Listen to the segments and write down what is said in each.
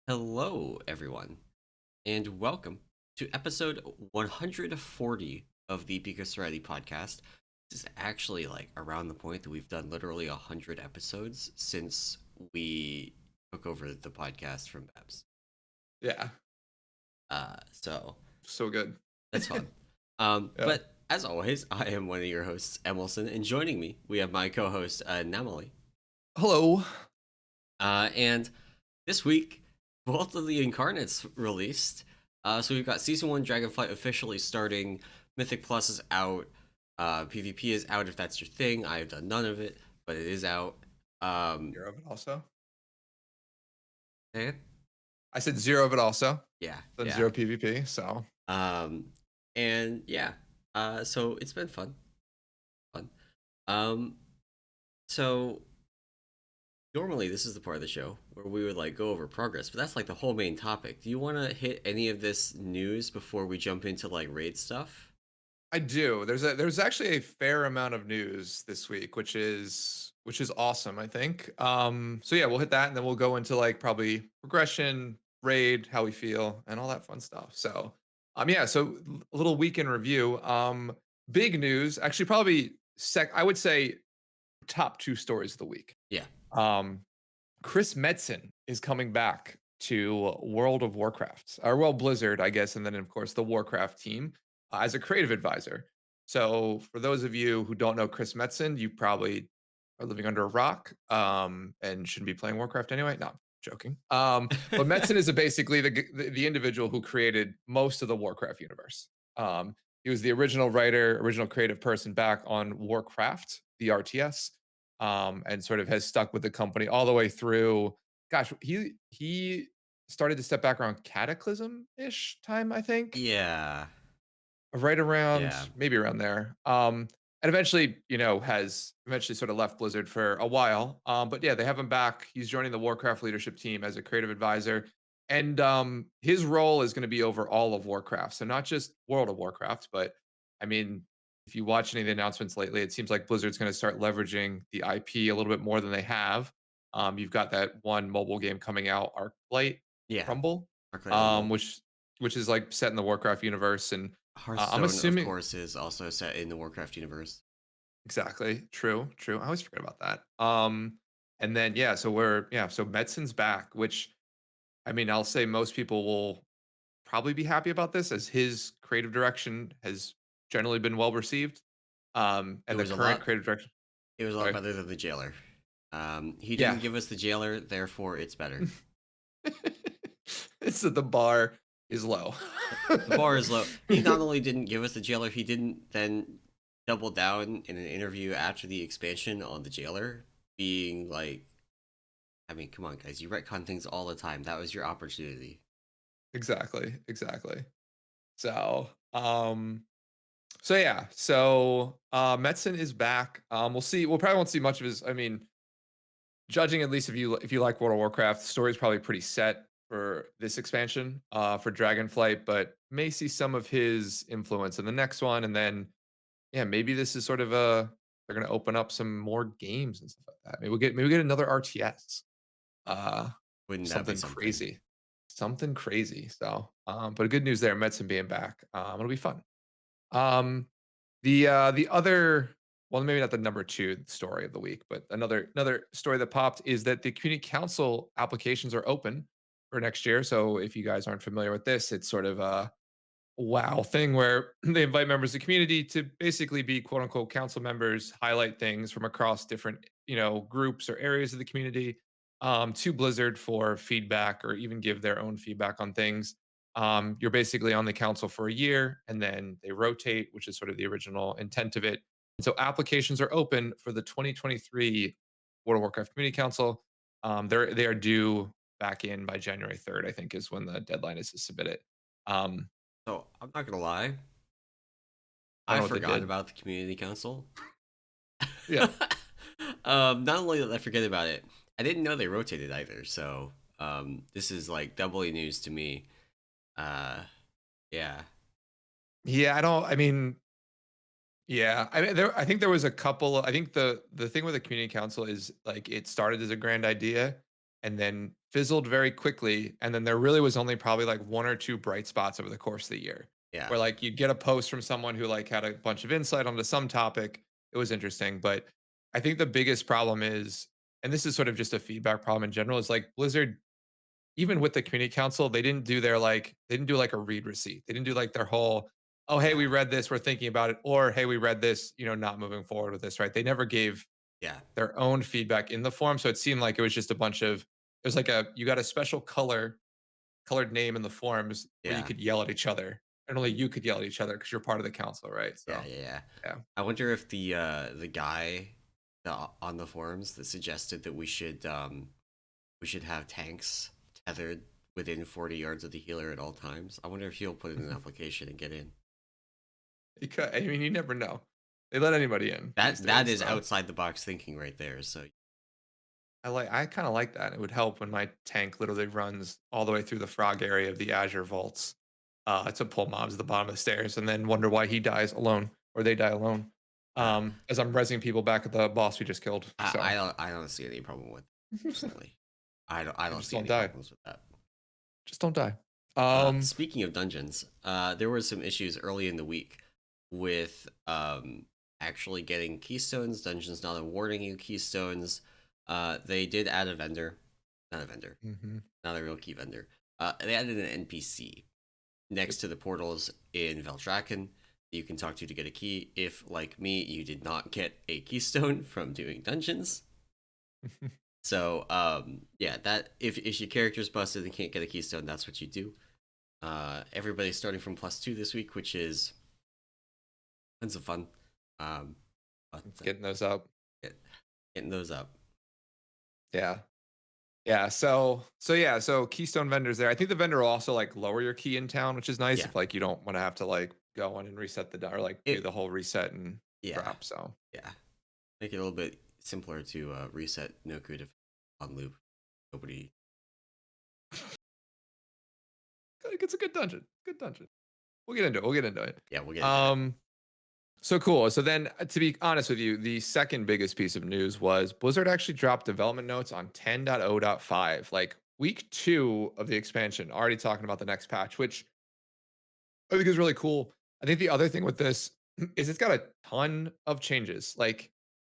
Hello, everyone, and welcome to episode 140 of the Peak of Serenity podcast. This is actually like around the point that we've done literally 100 episodes since we took over the podcast from Babs. Yeah, So so good. that's fun. Yeah. But as always, I am one of your hosts, emallson, and joining me, we have my co host, Anomoly. Hello. And this week, both of the Incarnates released. So we've got Season 1 Dragonflight officially starting. Mythic Plus is out. PvP is out if that's your thing. I have done none of it, but it is out. Zero of it also. And I said zero of it also. yeah, Then yeah. zero PvP. So Um, and yeah, so it's been fun. Um, so normally this is the part of the show where we would like go over progress, but that's like the whole main topic. Do you want to hit any of this news before we jump into like raid stuff? I do. There's actually a fair amount of news this week, which is awesome, I think. So yeah, we'll hit that and then we'll go into like probably progression, raid, how we feel, and all that fun stuff. So yeah, so a little week in review. Big news, actually probably I would say top two stories of the week. Yeah. Um Chris Metzen is coming back to World of Warcraft, or well, Blizzard, I guess, and then of course the Warcraft team as a creative advisor. So, for those of you who don't know Chris Metzen, you probably are living under a rock and shouldn't be playing Warcraft anyway. No, I'm joking. But Metzen is basically the individual who created most of the Warcraft universe. He was the original writer, original creative person back on Warcraft, the RTS, and sort of has stuck with the company all the way through. Gosh, he started to step back around Cataclysm ish time, I think, Yeah. right around Yeah. maybe around there. And eventually, has eventually sort of left Blizzard for a while. But yeah, they have him back. He's joining the Warcraft leadership team as a creative advisor, and his role is going to be over all of Warcraft, so not just World of Warcraft, but I mean, if you watch any of the announcements lately, it seems like Blizzard's going to start leveraging the IP a little bit more than they have. You've got that one mobile game coming out, Arclight Yeah. Rumble, Arclight Rumble. which is like set in the Warcraft universe, and I'm Hearthstone, of assuming course, is also set in the Warcraft universe. exactly true. I always forget about that. And then yeah, so Metzen's back, which I mean, I'll say most people will probably be happy about this as his creative direction has generally been well received. It And the was a current lot. creative direction, It was a lot sorry, better than the Jailer. He yeah, didn't give us the Jailer, therefore it's better. it's that the bar is low. The bar is low. He not only didn't give us the Jailer, he didn't then double down in an interview after the expansion on the Jailer, being like, I mean, come on, guys, you retcon things all the time. That was your opportunity. Exactly. So, so yeah, so Metzen is back. We'll see. We'll probably won't see much of his. I mean, judging at least if you like World of Warcraft, the story is probably pretty set for this expansion, for Dragonflight, but may see some of his influence in the next one, and then yeah, maybe this is sort of a they're going to open up some more games and stuff like that. Maybe we get another RTS, uh, Wouldn't that be something something? crazy, something crazy. So, but good news there, Metzen being back. It'll be fun. Um, the other, well, maybe not the number two story of the week, but another story that popped is that the community council applications are open for next year. So if you guys aren't familiar with this, it's sort of a wow thing where they invite members of the community to basically be quote unquote council members, highlight things from across different groups or areas of the community, to Blizzard for feedback or even give their own feedback on things. You're basically on the council for a year and then they rotate, which is sort of the original intent of it. And so applications are open for the 2023 World of Warcraft Community Council. They are due back in by January 3rd, I think, is when the deadline is to submit it. Um, So I'm not gonna lie, I don't I know what they forgot did. about the community council. Yeah. Not only did I forget about it, I didn't know they rotated either. So this is like doubly news to me. Uh, yeah, Yeah, I mean, yeah. I think there was a couple. I think the thing with the community council is like it started as a grand idea and then fizzled very quickly. And then there really was only probably like one or two bright spots over the course of the year Yeah. where like you'd get a post from someone who like had a bunch of insight onto some topic. It was interesting. But I think the biggest problem is, and this is sort of just a feedback problem in general, is like Blizzard, even with the community council, they didn't do like a read receipt. They didn't do like their whole, oh, hey, Yeah. we read this, we're thinking about it, or hey, we read this, not moving forward with this, right? They never gave Yeah. their own feedback in the forum. So it seemed like it was just a bunch of, it was like you got a special colored name in the forums where you Yeah. could yell at each other. And only you could yell at each other because you're part of the council, right? Yeah. So Yeah. Yeah. yeah. I wonder if the guy on the forums that suggested that we should have tanks tethered within 40 yards of the healer at all times. I wonder if he'll put in an application and get in. I mean, you never know. They let anybody in these That days. is So outside the box thinking right there. So I kind of like that. It would help when my tank literally runs all the way through the frog area of the Azure vaults to pull mobs at the bottom of the stairs and then wonder why he dies alone or they die alone. uh, As I'm rezzing people back at the boss we just killed. So I don't see any problem with it, personally. I don't just see don't any die. problems with that. Just don't die. Um, Speaking of dungeons, there were some issues early in the week with actually getting keystones, dungeons not awarding you keystones. They did add a vendor, not a vendor, mhm. not a real key vendor. They added an NPC next to the portals in Veldraken that you can talk to get a key if, like me, you did not get a keystone from doing dungeons. So, yeah, that if your character's busted and can't get a keystone, that's what you do. Everybody's starting from +2 this week, which is tons of fun. Um, but Getting those up. get, getting those up. Yeah. Yeah. So Keystone vendors there. I think the vendor will also like lower your key in town, which is nice Yeah, if like you don't want to have to like go in and reset or like do it the whole reset and yeah drop. So yeah make it a little bit simpler to reset no good if on loop. Nobody. it's a good dungeon. Good dungeon. We'll get into it. We'll get into it. Yeah, we'll get into that. Um, so cool. So then, to be honest with you, the second biggest piece of news was Blizzard actually dropped development notes on 10.0.5, like week 2 of the expansion, already talking about the next patch, which I think is really cool. I think the other thing with this is it's got a ton of changes. Like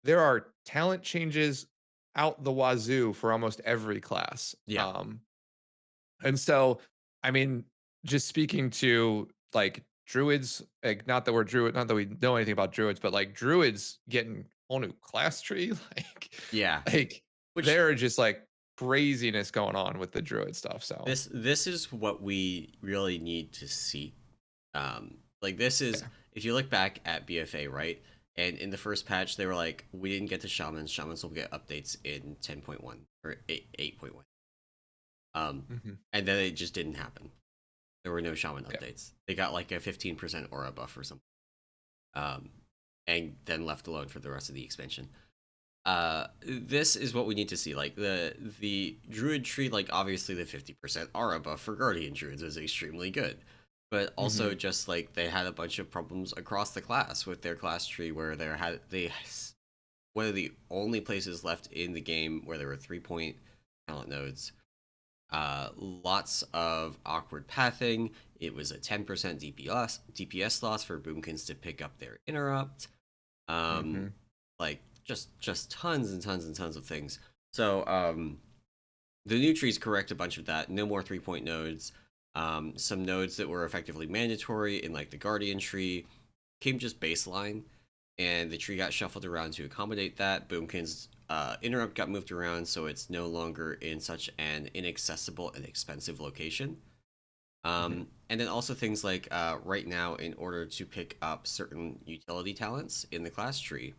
there are talent changes out the wazoo for almost every class. Yeah, And so, I mean, just speaking to like druids, like not that we're druid, not that we know anything about druids, but like druids getting whole new class tree, yeah. like Which there are just like craziness going on with the druid stuff. So this is what we really need to see. Like this is yeah. if you look back at BFA, right? And in the first patch, they were like, we didn't get to shamans. Shamans will get updates in 10.1 or 8.1. Mhm. And then it just didn't happen. There were no shaman Yeah. updates. They got like a 15% aura buff or something. Um, and then left alone for the rest of the expansion. This is what we need to see. Like the druid tree, like obviously the 50% aura buff for guardian druids is extremely good. But also Mhm. just like they had a bunch of problems across the class with their class tree where they one of the only places left in the game where there were 3-point talent nodes. Lots of awkward pathing. It was a 10% DPS loss for boomkins to pick up their interrupt. Mhm. Like just tons and tons and tons of things. So the new trees correct a bunch of that. No more 3-point nodes. Some nodes that were effectively mandatory in like the guardian tree came just baseline, and the tree got shuffled around to accommodate that. Boomkin's interrupt got moved around, so it's no longer in such an inaccessible and expensive location. Mhm. And then also things like right now, in order to pick up certain utility talents in the class tree,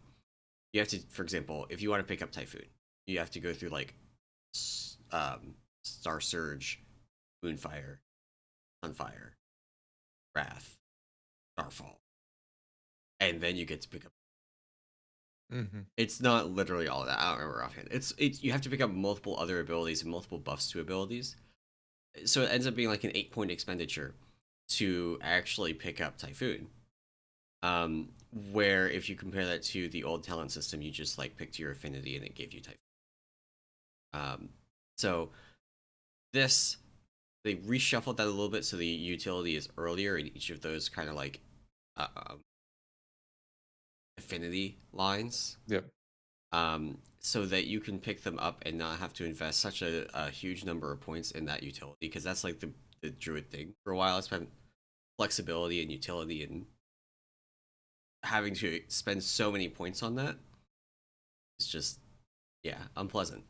you have to, for example, if you want to pick up Typhoon, you have to go through like Star Surge, Moonfire, Sunfire, Wrath, Starfall, and then you get to pick up. Mhm. It's not literally all of that. I don't remember offhand. It's you have to pick up multiple other abilities and multiple buffs to abilities, so it ends up being like an 8-point expenditure to actually pick up Typhoon. Um, where if you compare that to the old talent system, you just like picked your affinity and it gave you Typhoon. Um, So this they reshuffled that a little bit so the utility is earlier in each of those kind of like uh, affinity lines, Yep. so that you can pick them up and not have to invest such a huge number of points in that utility, because that's like the druid thing for a while. It's been flexibility and utility, and having to spend so many points on that is just, yeah, unpleasant.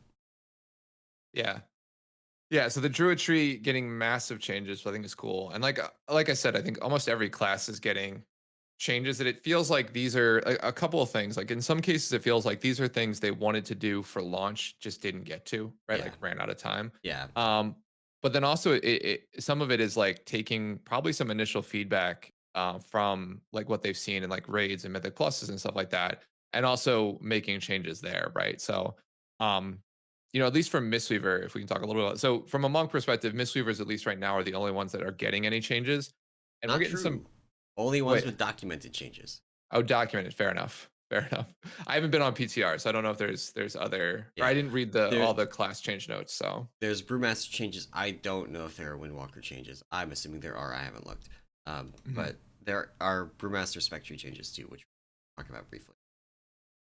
Yeah. Yeah, so the Druid tree getting massive changes, I think is cool. And like I said, I think almost every class is getting changes that it feels like these are a couple of things. Like in some cases, it feels like these are things they wanted to do for launch, just didn't get to, right? Yeah, Like ran out of time. yeah, Um, but then also some of it is like taking probably some initial feedback from like what they've seen in like raids and mythic pluses and stuff like that, and also making changes there, right? So um at least from Mistweaver, if we can talk a little bit about so from a monk perspective, Mistweavers at least right now are the only ones that are getting any changes. And we're not getting some true. Only ones wait, with documented changes. oh, documented. Fair enough. Fair enough. I haven't been on PTR, so I don't know if there's other or I Yeah, didn't read the there all the class change notes. So there's brewmaster changes. I don't know if there are windwalker changes. I'm assuming there are. I haven't looked. mhm, But there are brewmaster spectre changes too, which we'll talk about briefly.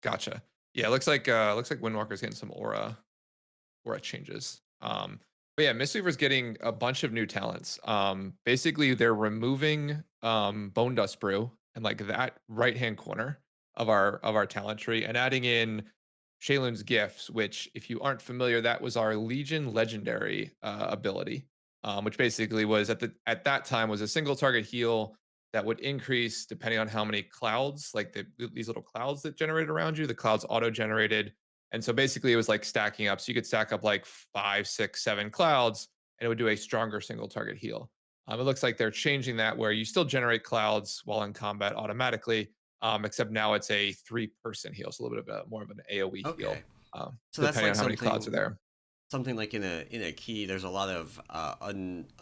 gotcha. Yeah, looks like Windwalker's getting some aura changes. But yeah, Mistweaver's getting a bunch of new talents. Basically they're removing Bone Dust Brew and like that right hand corner of our talent tree and adding in Shaylun's Gifts, which if you aren't familiar, that was our Legion legendary ability, which basically was at that time was a single target heal that would increase depending on how many clouds, like these little clouds that generated around you. The clouds auto generated, and so basically, it was like stacking up. So you could stack up like 5, 6, 7 clouds, and it would do a stronger single target heal. It looks like they're changing that where you still generate clouds while in combat automatically, except now it's a 3-person heal, so a little bit of more of an AOE Okay, heal, so that's depending like on how many clouds are there. something like in a key. There's a lot of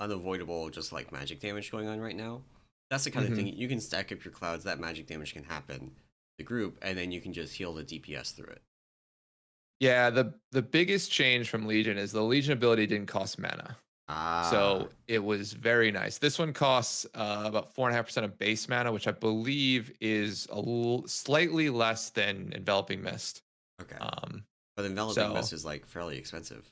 unavoidable just like magic damage going on right now. That's the kind of thing hmm you can stack up your clouds. That magic damage can happen the group, and then you can just heal the DPS through it. Yeah, the biggest change from Legion is the Legion ability didn't cost mana. Ah, So it was very nice. This one costs about 4.5% of base mana, which I believe is slightly less than Enveloping Mist. okay. Um, But enveloping mist so is like fairly expensive.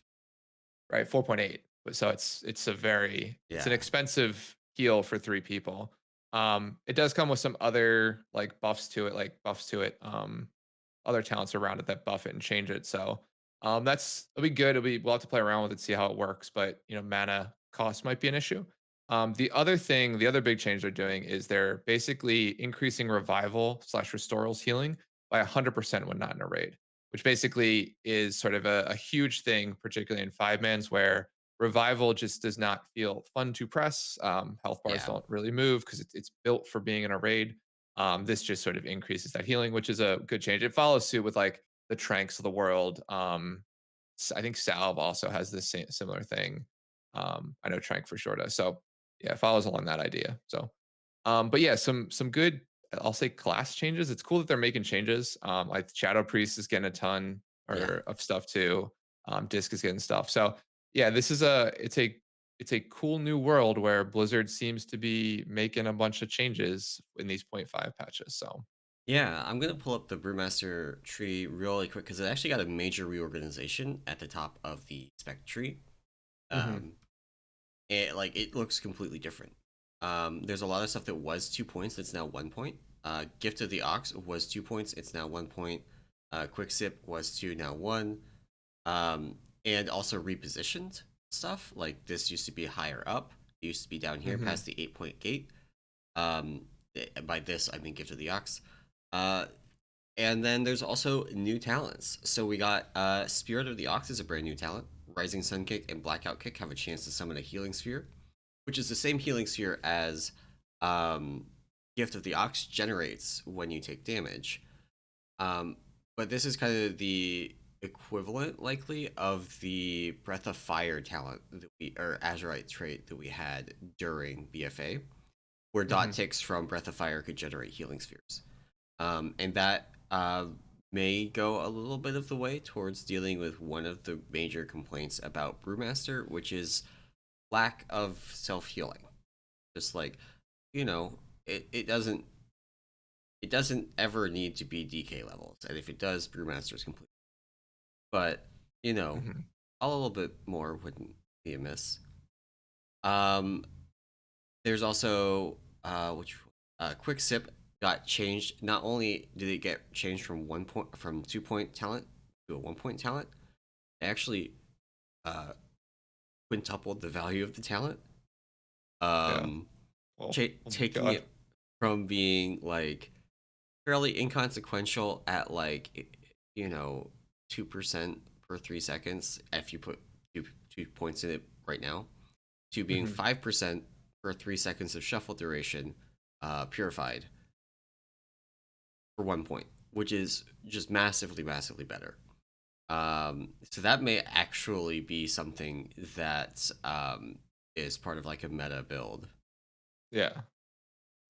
right, 4.8. So it's an Yeah, expensive heal for 3 people. It does come with some other like buffs to it, other talents around it that buff it and change it. So it'll be good. We'll have to play around with it, see how it works. But mana cost might be an issue. The other big change they're doing is they're basically increasing revival slash restorals healing by 100% when not in a raid, which basically is sort of a huge thing, particularly in 5-mans where revival just does not feel fun to press. Health bars yeah, don't really move because it's built for being in a raid. This just sort of increases that healing, which is a good change. It follows suit with like the Tranks of the world. I think Salve also has this similar thing. I know Trank for sure does. So yeah, it follows along that idea. So, but yeah, some good, I'll say class changes. It's cool that they're making changes. Like Shadow Priest is getting a ton yeah. of stuff too. Disc is getting stuff. So yeah, it's a cool new world where Blizzard seems to be making a bunch of changes in these point 0.5 patches. So, Yeah, I'm gonna pull up the Brewmaster tree really quick because it actually got a major reorganization at the top of the spec tree. mhm, Um, it looks completely different. There's a lot of stuff that was 2 points that's now 1 point. Gift of the Ox was 2 points, it's now 1 point. Quick Sip was two, now one. Um, and also repositioned stuff. Like this used to be higher up. It used to be down here mhm, past the 8 point gate. Um, by this I mean Gift of the Ox. Uh, and then there's also new talents. So we got Spirit of the Ox is a brand new talent. Rising Sun Kick and Blackout Kick have a chance to summon a healing sphere, which is the same healing sphere as um, Gift of the Ox generates when you take damage. Um, but this is kind of the equivalent, likely, of the Breath of Fire talent that or Azurite trait that we had during BFA, where dot mhm, ticks from Breath of Fire could generate healing spheres. And that may go a little bit of the way towards dealing with one of the major complaints about Brewmaster, which is lack of self healing. Just like, you know, it doesn't ever need to be DK levels, and if it does, Brewmaster's complete. But you know, Mhm. a little bit more wouldn't be amiss. Um, there's also which quick sip got changed. Not only did it get changed from 1 point from 2 point talent to a 1 point talent, it actually uh quintupled the value of the talent. Yeah. Um, Well, oh my taking god. it from being like fairly inconsequential at like, 2% per 3 seconds if you put 2 points in it right now, to being Mhm. 5% per 3 seconds of shuffle duration, purified for 1 point, which is just massively, massively better. So that may actually be something that is part of like a meta build. Yeah.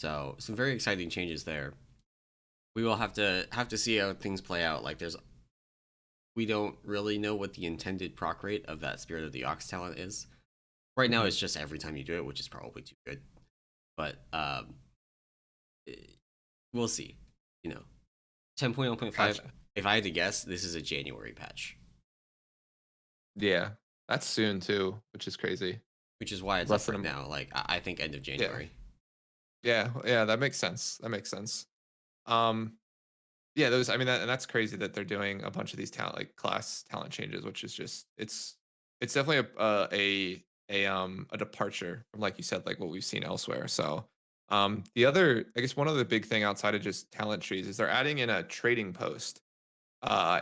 So some very exciting changes there. We will have to see how things play out. Like we don't really know what the intended proc rate of that Spirit of the Ox talent is. Right now, Mhm. it's just every time you do it, which is probably too good. But we'll see. You know, 10.1.5. Gotcha. If I had to guess, this is a January patch, Yeah. That's soon too, which is crazy. which is why it's Less up than a right month. now. Like I think end of Yeah. January. Yeah. Yeah. That makes sense. That makes sense. Um, yeah, those I mean that and that's crazy that they're doing a bunch of these talent like class talent changes, which is just it's definitely a departure from like you said, like what we've seen elsewhere. So the other I guess one other big thing outside of just talent trees is they're adding in a trading post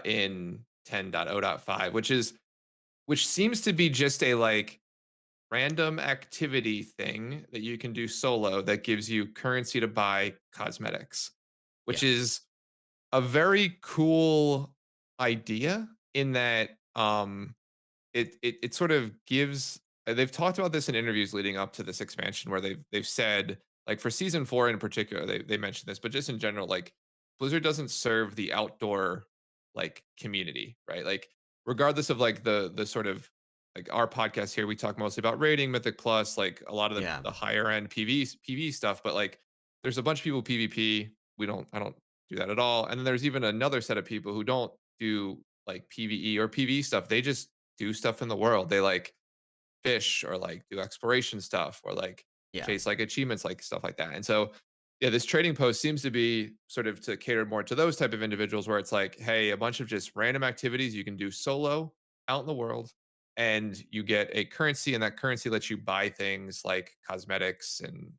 in 10.0.5, which seems to be just a like random activity thing that you can do solo that gives you currency to buy cosmetics, which Yeah, is a very cool idea in that it sort of gives they've talked about this in interviews leading up to this expansion where they've said like for season 4 in particular they mentioned this but just in general like Blizzard doesn't serve the outdoor like community, right? Like regardless of like the sort of like our podcast here we talk mostly about rating Mythic Plus, like a lot of yeah, the higher end PV stuff, but like there's a bunch of people PvP. I don't do that at all. And then there's even another set of people who don't do like PvE or PV stuff. They just do stuff in the world. They like fish or like do exploration stuff or like yeah. chase like achievements, like stuff like that. And so, yeah, this trading post seems to be sort of to cater more to those type of individuals where it's like, hey, a bunch of just random activities you can do solo out in the world and you get a currency and that currency lets you buy things like cosmetics and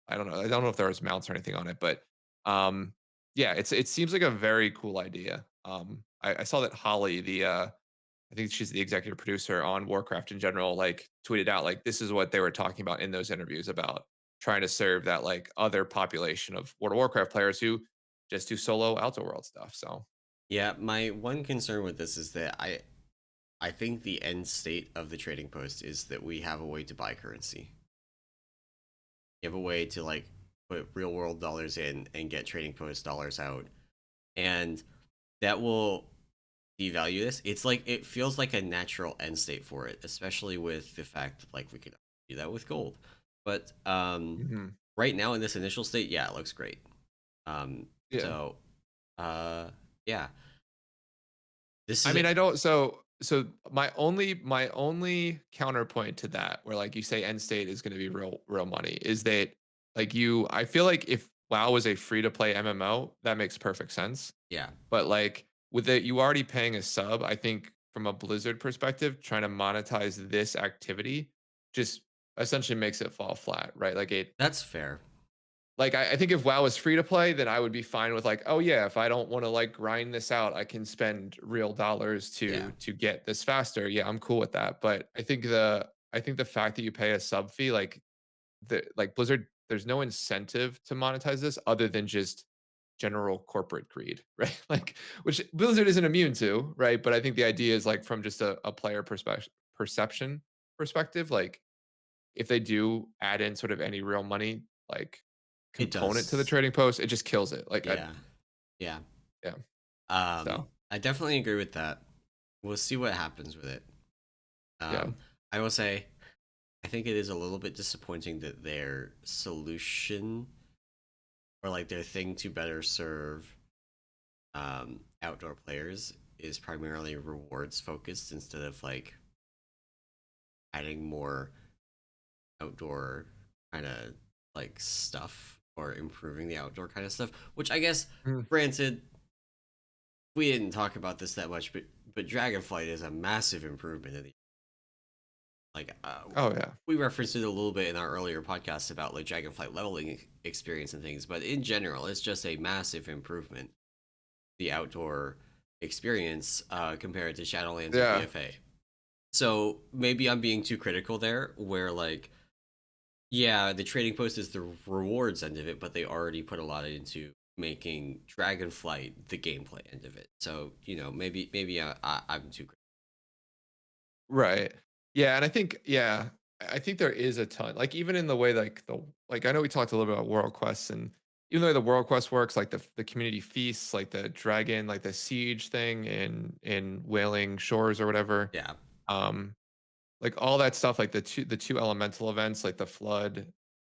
I don't know. I don't know if there was mounts or anything on it, but um, yeah, it seems like a very cool idea. I saw that Holly, I think she's the executive producer on Warcraft in general, like tweeted out like this is what they were talking about in those interviews about trying to serve that like other population of World of Warcraft players who just do solo outdoor world stuff. So Yeah, my one concern with this is that I think the end state of the trading post is that we have a way to buy currency. You have a way to like put real world dollars in and get trading post dollars out, and that will devalue this. It's like it feels like a natural end state for it, especially with the fact that like we could do that with gold. But mhm. right now in this initial state, yeah, it looks great. Um, Yeah. so uh, yeah, this I is mean, it. I don't. So my only counterpoint to that, where like you say end state is going to be real money, is that like you. I feel like if WoW was a free to play MMO, that makes perfect sense. Yeah, But like with it, you already paying a sub. I think from a Blizzard perspective, trying to monetize this activity just essentially makes it fall flat, right? that's fair. I think if WoW was free to play, then I would be fine with like, oh yeah, if I don't want to like grind this out, I can spend real dollars Yeah, to get this faster. Yeah, I'm cool with that. But I think the fact that you pay a sub fee, like Blizzard, there's no incentive to monetize this other than just general corporate greed, right? Like which Blizzard isn't immune to, right? But I think the idea is like from just a player perception perspective, like if they do add in sort of any real money, like it component to the does. trading post, it just kills it. Like I Yeah, yeah. Yeah. So I definitely agree with that. We'll see what happens with it. yeah. Um, I will say, I think it is a little bit disappointing that their solution or like their thing to better serve outdoor players is primarily rewards focused instead of like adding more outdoor kind of like stuff or improving the outdoor kind of stuff. Which I guess, Mm. granted, we didn't talk about this that much, but Dragonflight is a massive improvement in the like Oh yeah. we referenced it a little bit in our earlier podcast about like Dragonflight leveling experience and things, but in general, it's just a massive improvement the outdoor experience compared to Shadowlands or Yeah. BFA. So maybe I'm being too critical there, where like yeah, the trading post is the rewards end of it, but they already put a lot into making Dragonflight the gameplay end of it. So maybe I'm too critical. Right. Yeah, and I think there is a ton. Like even in the way like I know we talked a little bit about world quests and even though the world quest works, like the community feasts, like the dragon, like the siege thing in Wailing Shores or whatever. Yeah. Um, like all that stuff, like the two elemental events, like the flood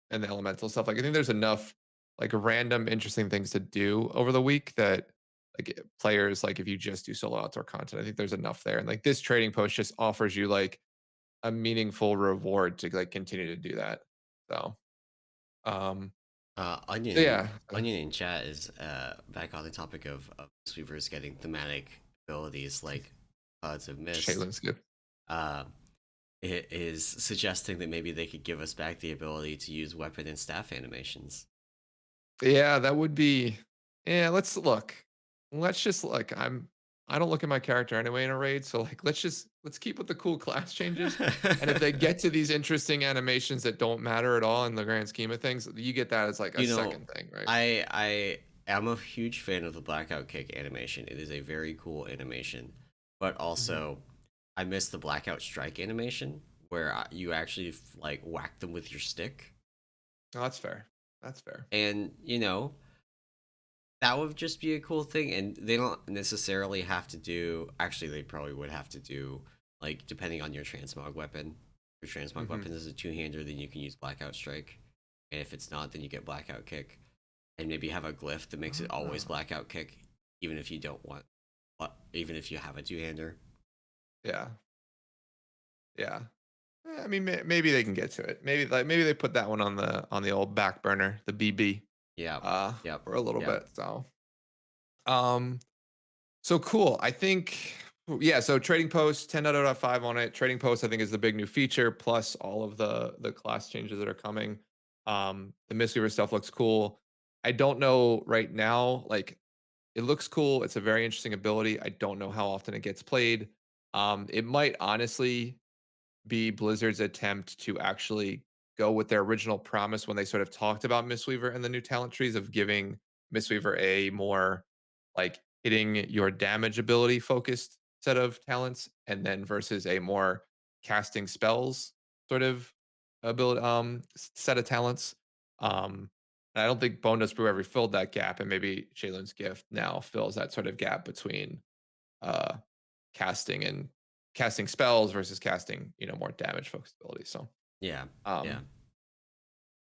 and the elemental stuff. Like I think there's enough like random interesting things to do over the week that players like if you just do solo outdoor content, I think there's enough there. And like this trading post just offers you like a meaningful reward to like continue to do that. So um Uh, so Onion yeah, Onion in chat is back on the topic of Sweepers getting thematic abilities like Clouds of Mist. Shaylin's good. Uh, it is suggesting that maybe they could give us back the ability to use weapon and staff animations. Yeah, that would be yeah, let's look. Let's just like I don't look at my character anyway in a raid, so like let's keep with the cool class changes. And if they get to these interesting animations that don't matter at all in the grand scheme of things, you get that as like a you know, second thing, right? I am a huge fan of the blackout kick animation. It is a very cool animation, but Mhm. also I miss the blackout strike animation where you actually like whack them with your stick, Oh, that's fair. That's fair. and that would just be a cool thing. And they don't necessarily have to do. Actually, they probably would have to do like depending on your transmog weapon. If your transmog Mhm. weapon is a two-hander, then you can use blackout strike, and if it's not, then you get blackout kick. And maybe have a glyph that makes it always Ah, blackout kick, even if you don't want, even if you have a two-hander. yeah. Yeah. I mean, maybe they can get to it. Maybe they put that one on the old back burner, the BB, Yep, yep, for a little yep. bit. Um, so cool. I think, yeah. So Trading Post 10.0.5 on it. Trading Post, I think, is the big new feature. Plus all of the class changes that are coming. The Mistweaver stuff looks cool. I don't know right now. Like, it looks cool. It's a very interesting ability. I don't know how often it gets played. It might honestly be Blizzard's attempt to actually go with their original promise when they sort of talked about Mistweaver and the new talent trees of giving Mistweaver a more like hitting your damage ability focused set of talents, and then versus a more casting spells sort of ability set of talents. And I don't think Bone Dust Brew ever filled that gap, and maybe Shaylin's Gift now fills that sort of gap between uh casting and casting spells versus casting, more damage focused abilities. Yeah, yeah. Um,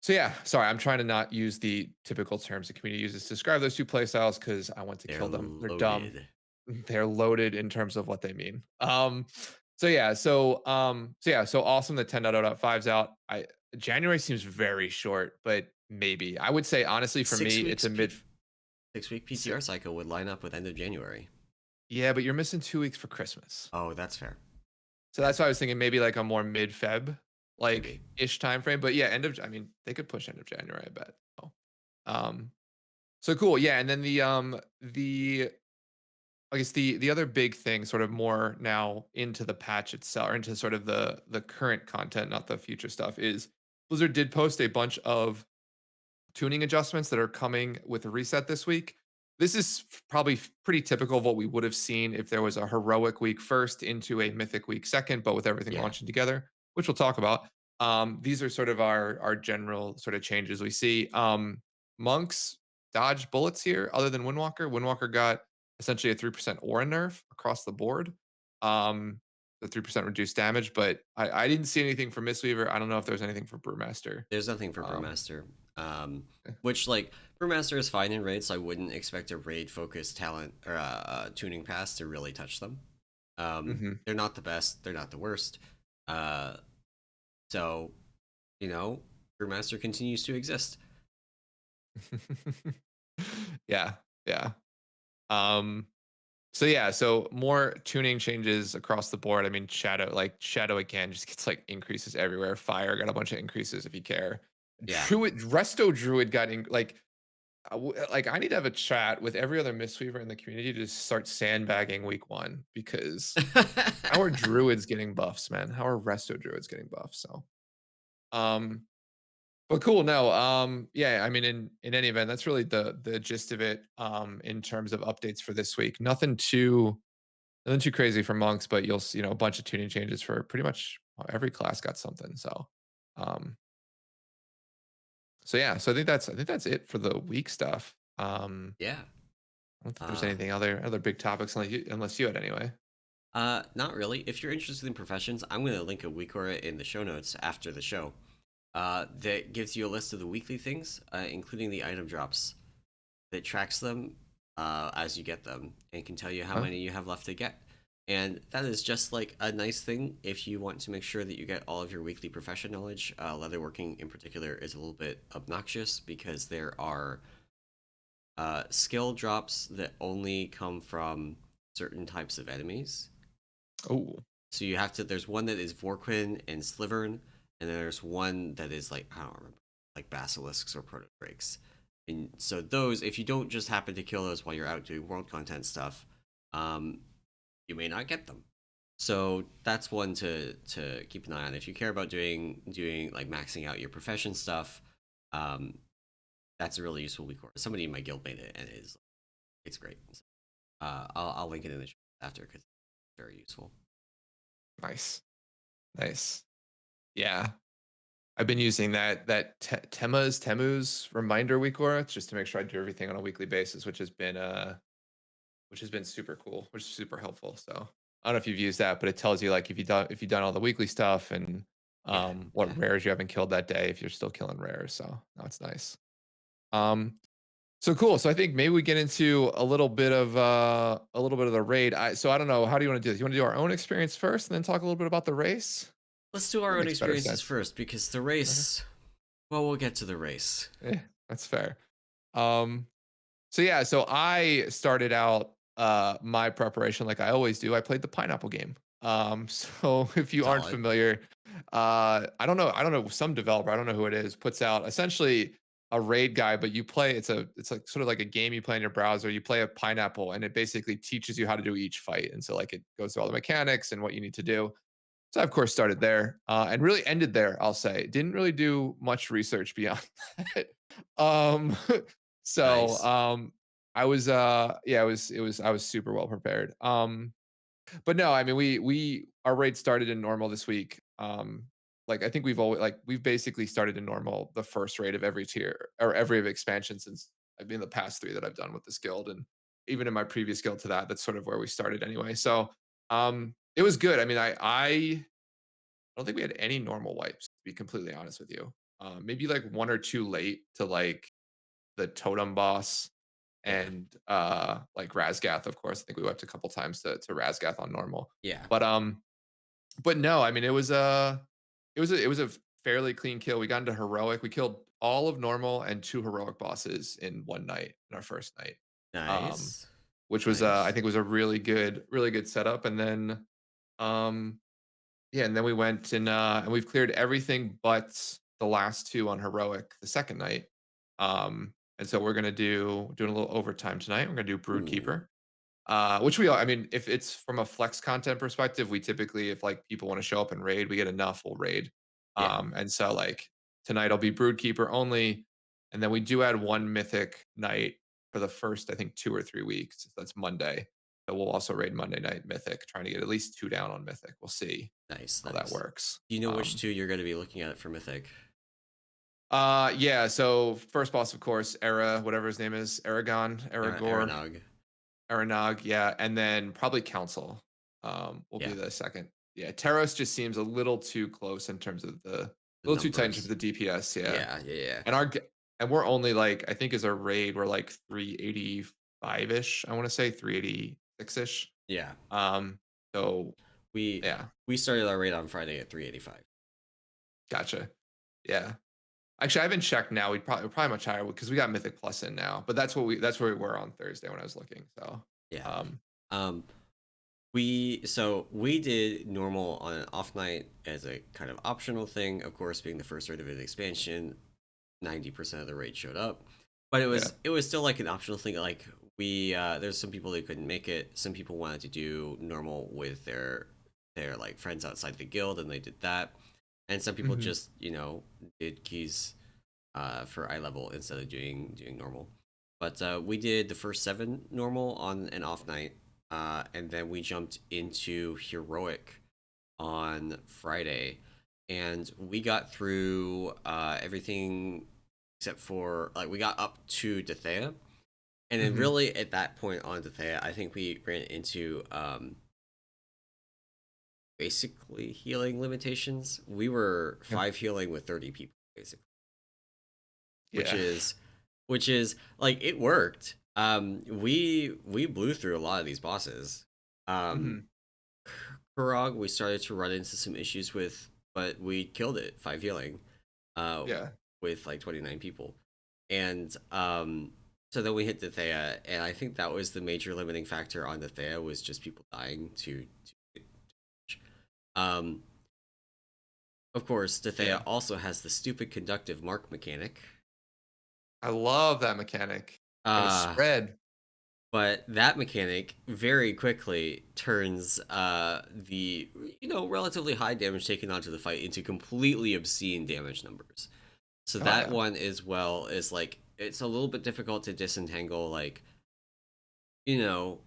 so yeah, sorry, I'm trying to not use the typical terms the community uses to describe those two playstyles because I want to They're kill them. They're dumb. loaded. They're loaded in terms of what they mean. So awesome that 10.0.5's out. I January seems very short, but maybe. I would say honestly for Six me, it's weeks, a mid 6 week si- PTR cycle would line up with end of January. yeah, but you're missing 2 weeks for Christmas. Oh, that's fair. So Yeah, that's why I was thinking maybe like a more mid-Feb, maybe. like ish time frame. But yeah, I mean, they could push end of January, I bet. Um, so cool. Yeah. And then the I guess the other big thing, sort of more now into the patch itself, or into sort of the current content, not the future stuff, is Blizzard did post a bunch of tuning adjustments that are coming with a reset this week. This is probably pretty typical of what we would have seen if there was a heroic week first into a mythic week second, but with everything Yeah, launching together, which we'll talk about. These are sort of our general sort of changes we see. Monks dodge bullets here, other than Windwalker. Windwalker got essentially a 3% aura nerf across the board. Um, the 3% reduced damage, but I didn't see anything for Mistweaver. I don't know if there's anything for Brewmaster. There's nothing for Um, Brewmaster. eh, Which like Brewmaster is fine in raid, so I wouldn't expect a raid focused talent or tuning pass to really touch them. mhm. They're not the best. They're not the worst. Uh, so you know, Brewmaster continues to exist. Yeah, yeah. Um, so yeah, so more tuning changes across the board. I mean, Shadow again just gets like increases everywhere. Fire got a bunch of increases if you care. Yeah. Resto Druid got like like I need to have a chat with every other Mistweaver in the community to just start sandbagging week 1 because how are Druids getting buffs, man? How are Resto Druids getting buffs? So, um, but cool. No, yeah. I mean, in any event, that's really the gist of it. In terms of updates for this week, nothing too crazy for monks, but you'll see, a bunch of tuning changes for pretty much every class got something. Um, so yeah. So I think that's it for the week stuff. Yeah. I don't think there's Uh, anything other big topics unless you had anyway. Not really. If you're interested in professions, I'm going to link a Weekora in the show notes after the show. That gives you a list of the weekly things, including the item drops that tracks them as you get them and can tell you how Huh? many you have left to get. And that is just like a nice thing if you want to make sure that you get all of your weekly profession knowledge. Leatherworking in particular is a little bit obnoxious because there are skill drops that only come from certain types of enemies. Oh, So you have to. There's one that is Vorquin and Slivern, and then there's one that is like I don't remember, like basilisks or proto drakes. And so those, if you don't just happen to kill those while you're out doing world content stuff, um, you may not get them. So that's one to keep an eye on. If you care about doing like maxing out your profession stuff, um, that's a really useful week. Somebody in my guild made it, and it's great. So, I'll link it in the show after because it's very useful. nice, nice. Yeah, I've been using Temu's reminder week aura just to make sure I do everything on a weekly basis, which has been super cool, which is super helpful. So I don't know if you've used that, but it tells you like if you've done all the weekly stuff and Yeah, what yeah. rares you haven't killed that day if you're still killing rares. So no, it's nice. Um, so cool. So I think maybe we get into a little bit of the raid. So I don't know. How do you want to do this? You want to do our own experience first and then talk a little bit about the race? Let's do That our own makes better experiences sense. first because the Okay. race. Well, we'll get to the race. That's fair. Um, So yeah, so I started out my preparation like I always do. I played the pineapple game. So if you aren't Solid. familiar, I don't know, some developer, I don't know who it is, puts out essentially a raid guide, but it's like sort of like a game you play in your browser. You play a pineapple and it basically teaches you how to do each fight. And so like it goes through all the mechanics and what you need to do. So I of course started there and really ended there, I'll say. Didn't really do much research beyond that. Um so Nice. I was yeah, it was I was super well prepared. But no, I mean we our raid started in normal this week. Like I think we've basically started in normal the first raid of every tier or every expansion since I've been the past 3 that I've done with this guild, and even in my previous guild to that's sort of where we started anyway. So it was good. I mean I don't think we had any normal wipes, to be completely honest with you. Maybe like 1 or 2 late to like the totem boss Yeah. and like Razgath, of course. I think we wiped a couple times to Razgath on normal. Yeah. But no, I mean it was a fairly clean kill. We got into heroic. We killed all of normal and 2 heroic bosses in one night in our first night. Um, Nice. which was I Nice. think was a really good setup. And then um yeah, and then we went and we've cleared everything but the last 2 on heroic the second night. And so we're gonna doing a little overtime tonight. We're gonna do Ooh. Broodkeeper. I mean, if it's from a flex content perspective, we typically, if like people want to show up and raid, we get enough, we'll raid. Yeah. And so like tonight I'll be Broodkeeper only, and then we do add 1 mythic night for the first, I think, 2 or 3 weeks. So that's Monday. So we'll also raid Monday night mythic, trying to get at least 2 down on mythic. We'll see Nice. how that Nice. works. Do you know which two you're going to be looking at for Mythic? Yeah. So first boss, of course, Era, whatever his name is, Aragon, Aragor, Aranog. Aranog, yeah, and then probably Council, will be Yeah, the second. Yeah, Terros just seems a little too close in terms of a the little too tight in terms numbers. of the DPS, yeah. Yeah, yeah, yeah. And and we're only like I think as a raid we're like 385-ish. I want to say 386-ish. Yeah. Um, so We yeah, we started our raid on Friday at 385. gotcha. Yeah. Actually, I haven't checked now. We're probably much higher because we got Mythic Plus in now. But that's where we were on Thursday when I was looking. So Yeah. um Um, we did normal on an off night as a kind of optional thing. Of course, being the first raid of an expansion, 90% of the raid showed up, but yeah. it was still like an optional thing. Like we there's some people that couldn't make it. Some people wanted to do normal with their like friends outside the guild, and they did that. And some people Hmm. just did keys for eye level instead of doing normal. But we did the first 7 normal on an off night, and then we jumped into heroic on Friday, and we got through everything except for like we got up to Dethea, and then Hmm. really at that point on Dethea, I think we ran into basically healing limitations. We were Yeah. 5 healing with 30 people basically, which Yeah. is which is like it worked. We blew through a lot of these bosses. Um, Hmm. Kurog we started to run into some issues with, but we killed it 5 healing, uh, Yeah. with like 29 people, and so then we hit the Thea, and I think that was the major limiting factor on the Thea was just people dying to um. Of course, Yeah. Dethea also has the stupid conductive mark mechanic. I love that mechanic. Gotta Uh, spread. but that mechanic very quickly turns the relatively high damage taken onto the fight into completely obscene damage numbers. So Oh that yeah. one as well is like it's a little bit difficult to disentangle. Like you know,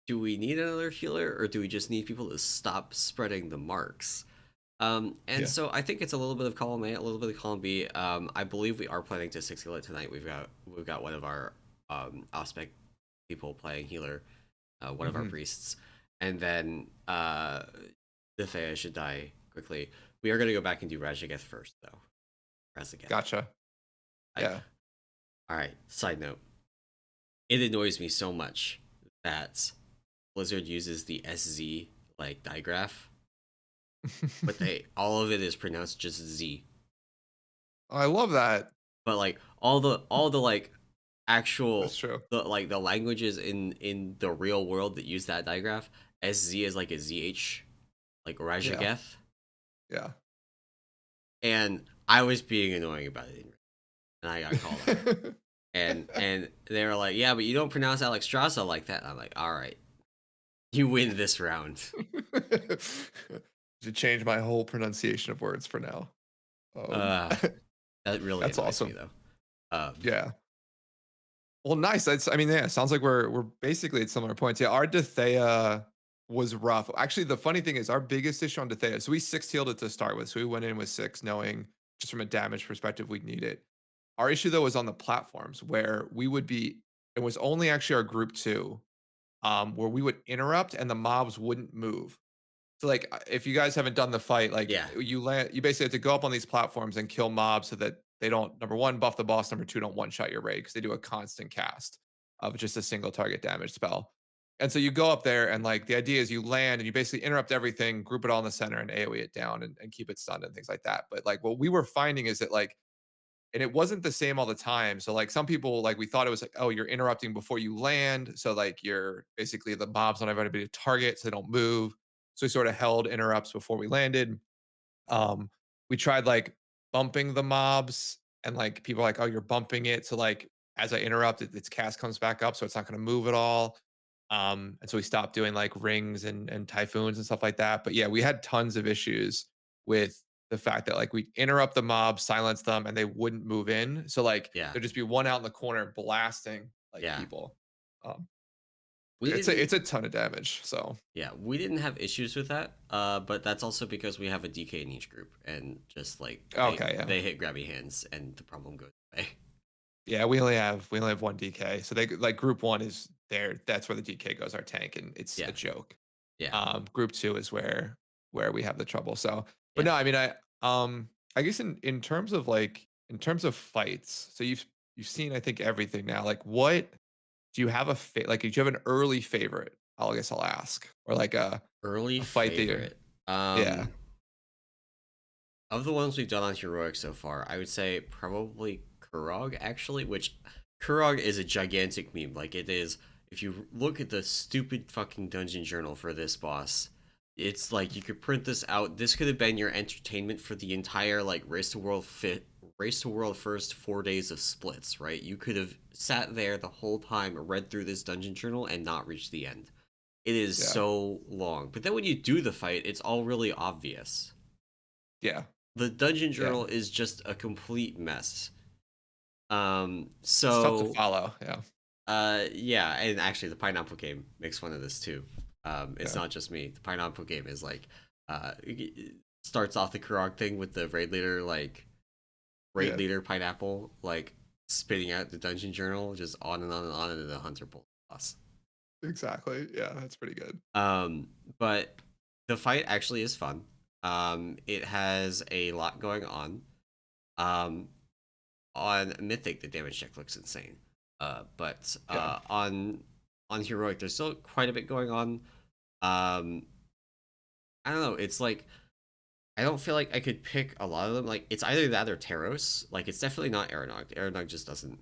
do we need another healer or do we just need people to stop spreading the marks? And Yeah. so I think it's a little bit of column A, a little bit of column B. I believe we are planning to 6 heal it tonight. We've got one of our aspect people playing healer, one of our Hmm. priests, and then the Thea should die quickly. We are gonna go back and do Rajageth first, though. Rajageth. Gotcha. I Yeah. all right. Side note: it annoys me so much that Blizzard uses the SZ like digraph, but they all of it is pronounced just Z. I love that. But like all the like That's actual true. the languages in the real world that use that digraph, SZ is like a ZH, like Yeah. Rajageth. Yeah. And I was being annoying about it, and I got called out. And they were like, "Yeah, but you don't pronounce Alexstrasza like that." And I'm like, "All right, you win this round." To change my whole pronunciation of words for now. Uh, that really That's annoys me awesome. though. Um, Yeah. Well, nice. That's I mean, yeah, sounds like we're basically at similar points. Yeah, our Dethea was rough. Actually, the funny thing is our biggest issue on Dethea, so we 6 healed it to start with. So we went in with 6, knowing just from a damage perspective we'd need it. Our issue though was on the platforms where we would be it was only actually our group 2, where we would interrupt and the mobs wouldn't move. So, like, if you guys haven't done the fight, like, yeah, you basically have to go up on these platforms and kill mobs so that they don't, number 1, buff the boss, number 2, don't one-shot your raid because they do a constant cast of just a single target damage spell. And so you go up there and, like, the idea is you land and you basically interrupt everything, group it all in the center and AoE it down and keep it stunned and things like that. But, like, what we were finding is that, like and it wasn't the same all the time. So like some people like we thought it was like, oh, you're interrupting before you land. So like you're basically the mobs don't have anybody to target, so they don't move. So we sort of held interrupts before we landed. Um, we tried like bumping the mobs, and like people are like, oh, you're bumping it. So like as I interrupt, its cast comes back up, so it's not going to move at all. And so we stopped doing like rings and typhoons and stuff like that. But yeah, we had tons of issues with the fact that like we interrupt the mob, silence them, and they wouldn't move in. So like yeah, there'd just be one out in the corner blasting like yeah. people. Um, We it's didn't. a ton of damage. So Yeah, we didn't have issues with that. But that's also because we have a DK in each group, and just like okay, yeah. they hit grabby hands, and the problem goes away. Yeah, we only have one DK. So they like group 1 is that's where the DK goes, our tank, and it's a Yeah, joke. yeah, Group 2 is where we have the trouble. So, but yeah. no, I mean, I guess in terms of in terms of fights, so you've seen I think everything now. Like, what do you have like? Do you have an early favorite? I guess I'll ask, or like Early a fight that you, favorite. yeah, Of the ones we've done on heroic so far, I would say probably Kurog actually, which Kurog is a gigantic meme. Like it is if you look at the stupid fucking dungeon journal for this boss, it's like you could print this out. This could have been your entertainment for the entire like race to world first 4 days of splits, right? You could have sat there the whole time, read through this dungeon journal, and not reached the end. It is yeah, so long. But then when you do the fight, it's all really obvious. yeah, The dungeon yeah. journal is just a complete mess. It's tough to So follow. Yeah, yeah, and actually the pineapple game makes fun of this too. It's yeah, not just me. The pineapple game is like it starts off the Karog thing with the raid yeah. leader pineapple like spitting out the dungeon journal just on and on and on, and then the hunter pulls boss. Exactly. Yeah, that's pretty good. Um, but the fight actually is fun. It has a lot going on. Um, on Mythic, the damage check looks insane. But Yeah. on Heroic, there's still quite a bit going on. Um, I don't know. It's like I don't feel like I could pick a lot of them. Like it's either that or Taros. Like it's definitely not Aranog. Aranog just doesn't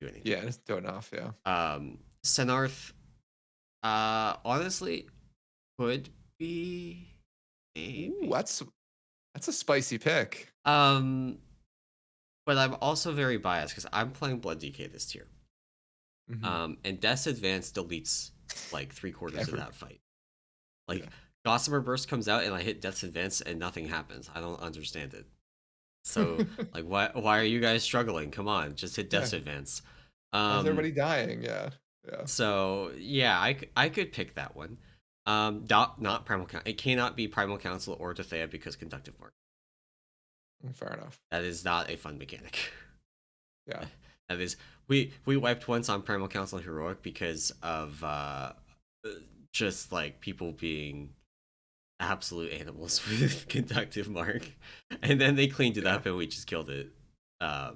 do anything. Yeah, it's doing enough. Yeah. Senarth, honestly, could be Ooh, maybe. that's a spicy pick. Um, but I'm also very biased because I'm playing Blood DK this tier. Hmm. And Death's Advance deletes like three quarters of Every, that fight. yeah. Like Gossamer Burst comes out and I hit Death's Advance and nothing happens. I don't understand it. So like why are you guys struggling? Come on, just hit Yeah. Death's Advance. Why is Um everybody dying? Yeah. Yeah. so yeah, I could pick that one. Not Primal Council. It cannot be Primal Council or Dethea because Conductive Mark. Fair enough. That is not a fun mechanic. Yeah. That is we wiped once on Primal Council Heroic because of just like people being absolute animals with conductive mark, and then they cleaned it Yeah. up and we just killed it. Yeah.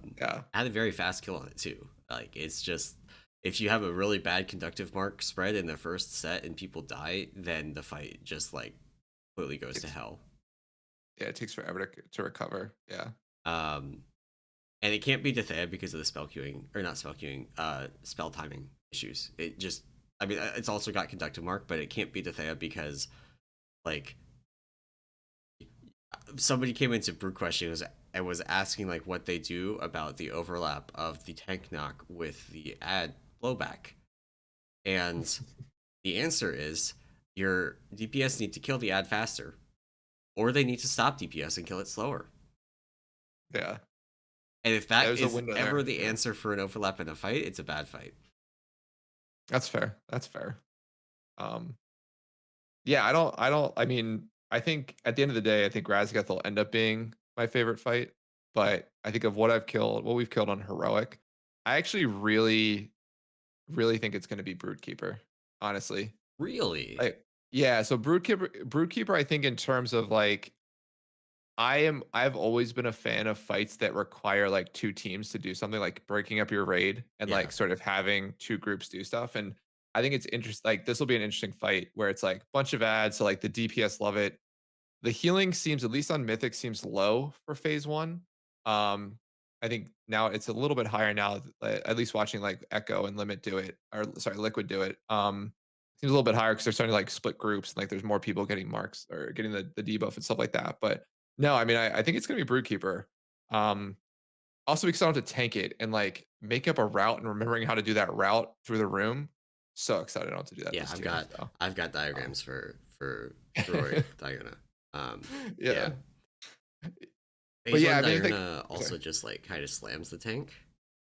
I had a very fast kill on it too. Like it's just if you have a really bad conductive mark spread in the first set and people die, then the fight just like completely goes to It's hell. yeah. It takes forever to recover. Yeah. Um, and it can't be Dethea because of the spell queuing or not spell queuing, spell timing issues. It just, I mean, it's also got conductive mark, but it can't be Dethea because like somebody came into Brew Question and was asking like what they do about the overlap of the tank knock with the ad blowback, and the answer is your DPS need to kill the ad faster, or they need to stop DPS and kill it slower. Yeah. And if Yeah. that There's a is window ever there. the Yeah. answer for an overlap in a fight, it's a bad fight. That's fair. That's fair. Um. Yeah. I don't. I mean, I think at the end of the day, I think Razgeth will end up being my favorite fight. But I think of what we've killed on heroic, I actually really think it's going to be Broodkeeper. Honestly, Really? like, yeah, so Broodkeeper, I think in terms of like I've always been a fan of fights that require like two teams to do something like breaking up your raid and Yeah. like sort of having two groups do stuff. And I think it's interesting like this will be an interesting fight where it's like bunch of ads, so like the DPS love it. The healing seems, at least on Mythic, seems low for phase one. Um, I think now it's a little bit higher now, at least watching like Echo and Limit do it, or sorry, Liquid do it. Seems a little bit higher because they're starting to like split groups and like there's more people getting marks or getting the debuff and stuff like that. But no, I mean, I think it's gonna be Broodkeeper. Um, Also because I don't have to tank it and like make up a route and remembering how to do that route through the room. So excited not to do that Yeah, this tier. So I've got um, diagrams for heroic Diurna. Yeah. yeah. But Phase yeah, one I mean, I think Diurna sorry. also just like kind of slams the tank.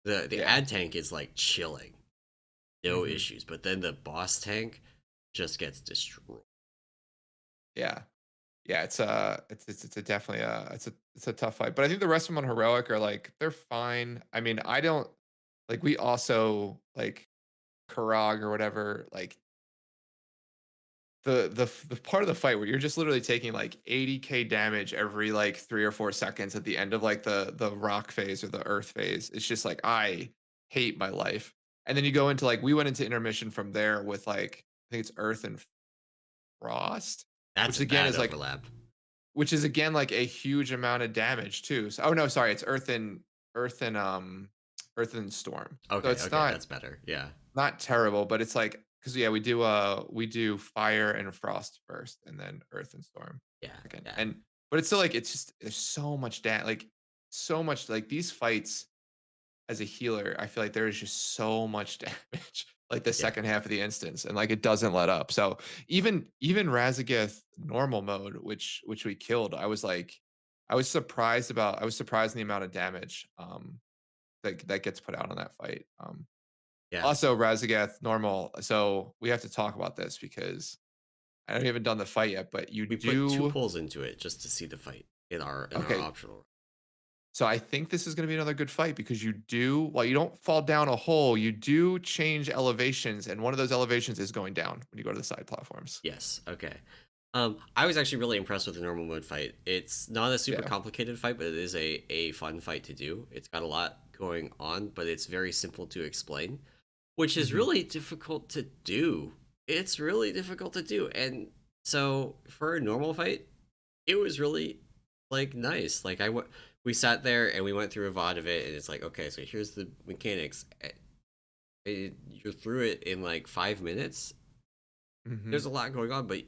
The Yeah. ad tank is like chilling, no Mhm. issues, but then the boss tank just gets destroyed. Yeah. Yeah, it's a definitely it's a tough fight. But I think the rest of them on heroic are like they're fine. I mean, I don't like we also like Karag or whatever, like the part of the fight where you're just literally taking like 80k damage every like 3 or 4 seconds at the end of like the rock phase or the earth phase. It's just like I hate my life. And then you go into like we went into intermission from there with like I think it's earth and frost, That's which a again bad is like overlap. which is again like a huge amount of damage too. So, oh no, sorry, it's earth and earth and storm. So Okay, it's okay, that's better. Yeah, not terrible, but it's like because yeah, we do fire and frost first, and then earth and storm yeah, second. yeah, And but it's still like it's just there's so much like so much like these fights as a healer, I feel like there is just so much damage like the yeah, second half of the instance, and like it doesn't let up. So even Razageth normal mode, which we killed, I was like I was surprised in the amount of damage that gets put out on that fight. yeah. Also, Razagath normal. So we have to talk about this because I haven't done the fight yet, but you We put two do. pulls into it just to see the fight in our Okay. optional. So I think this is going to be another good fight because you do, while you don't fall down a hole, you do change elevations. And one of those elevations is going down when you go to the side platforms. Yes. Okay. I was actually really impressed with the normal mode fight. It's not a super Yeah. complicated fight, but it is a fun fight to do. It's got a lot going on, but it's very simple to explain, which is Hmm. really difficult to do. It's really difficult to do, and so for a normal fight, it was really like nice. Like we sat there and we went through a VOD of it, and it's like, okay, so here's the mechanics. You're through it in like 5 minutes. Hmm. There's a lot going on, but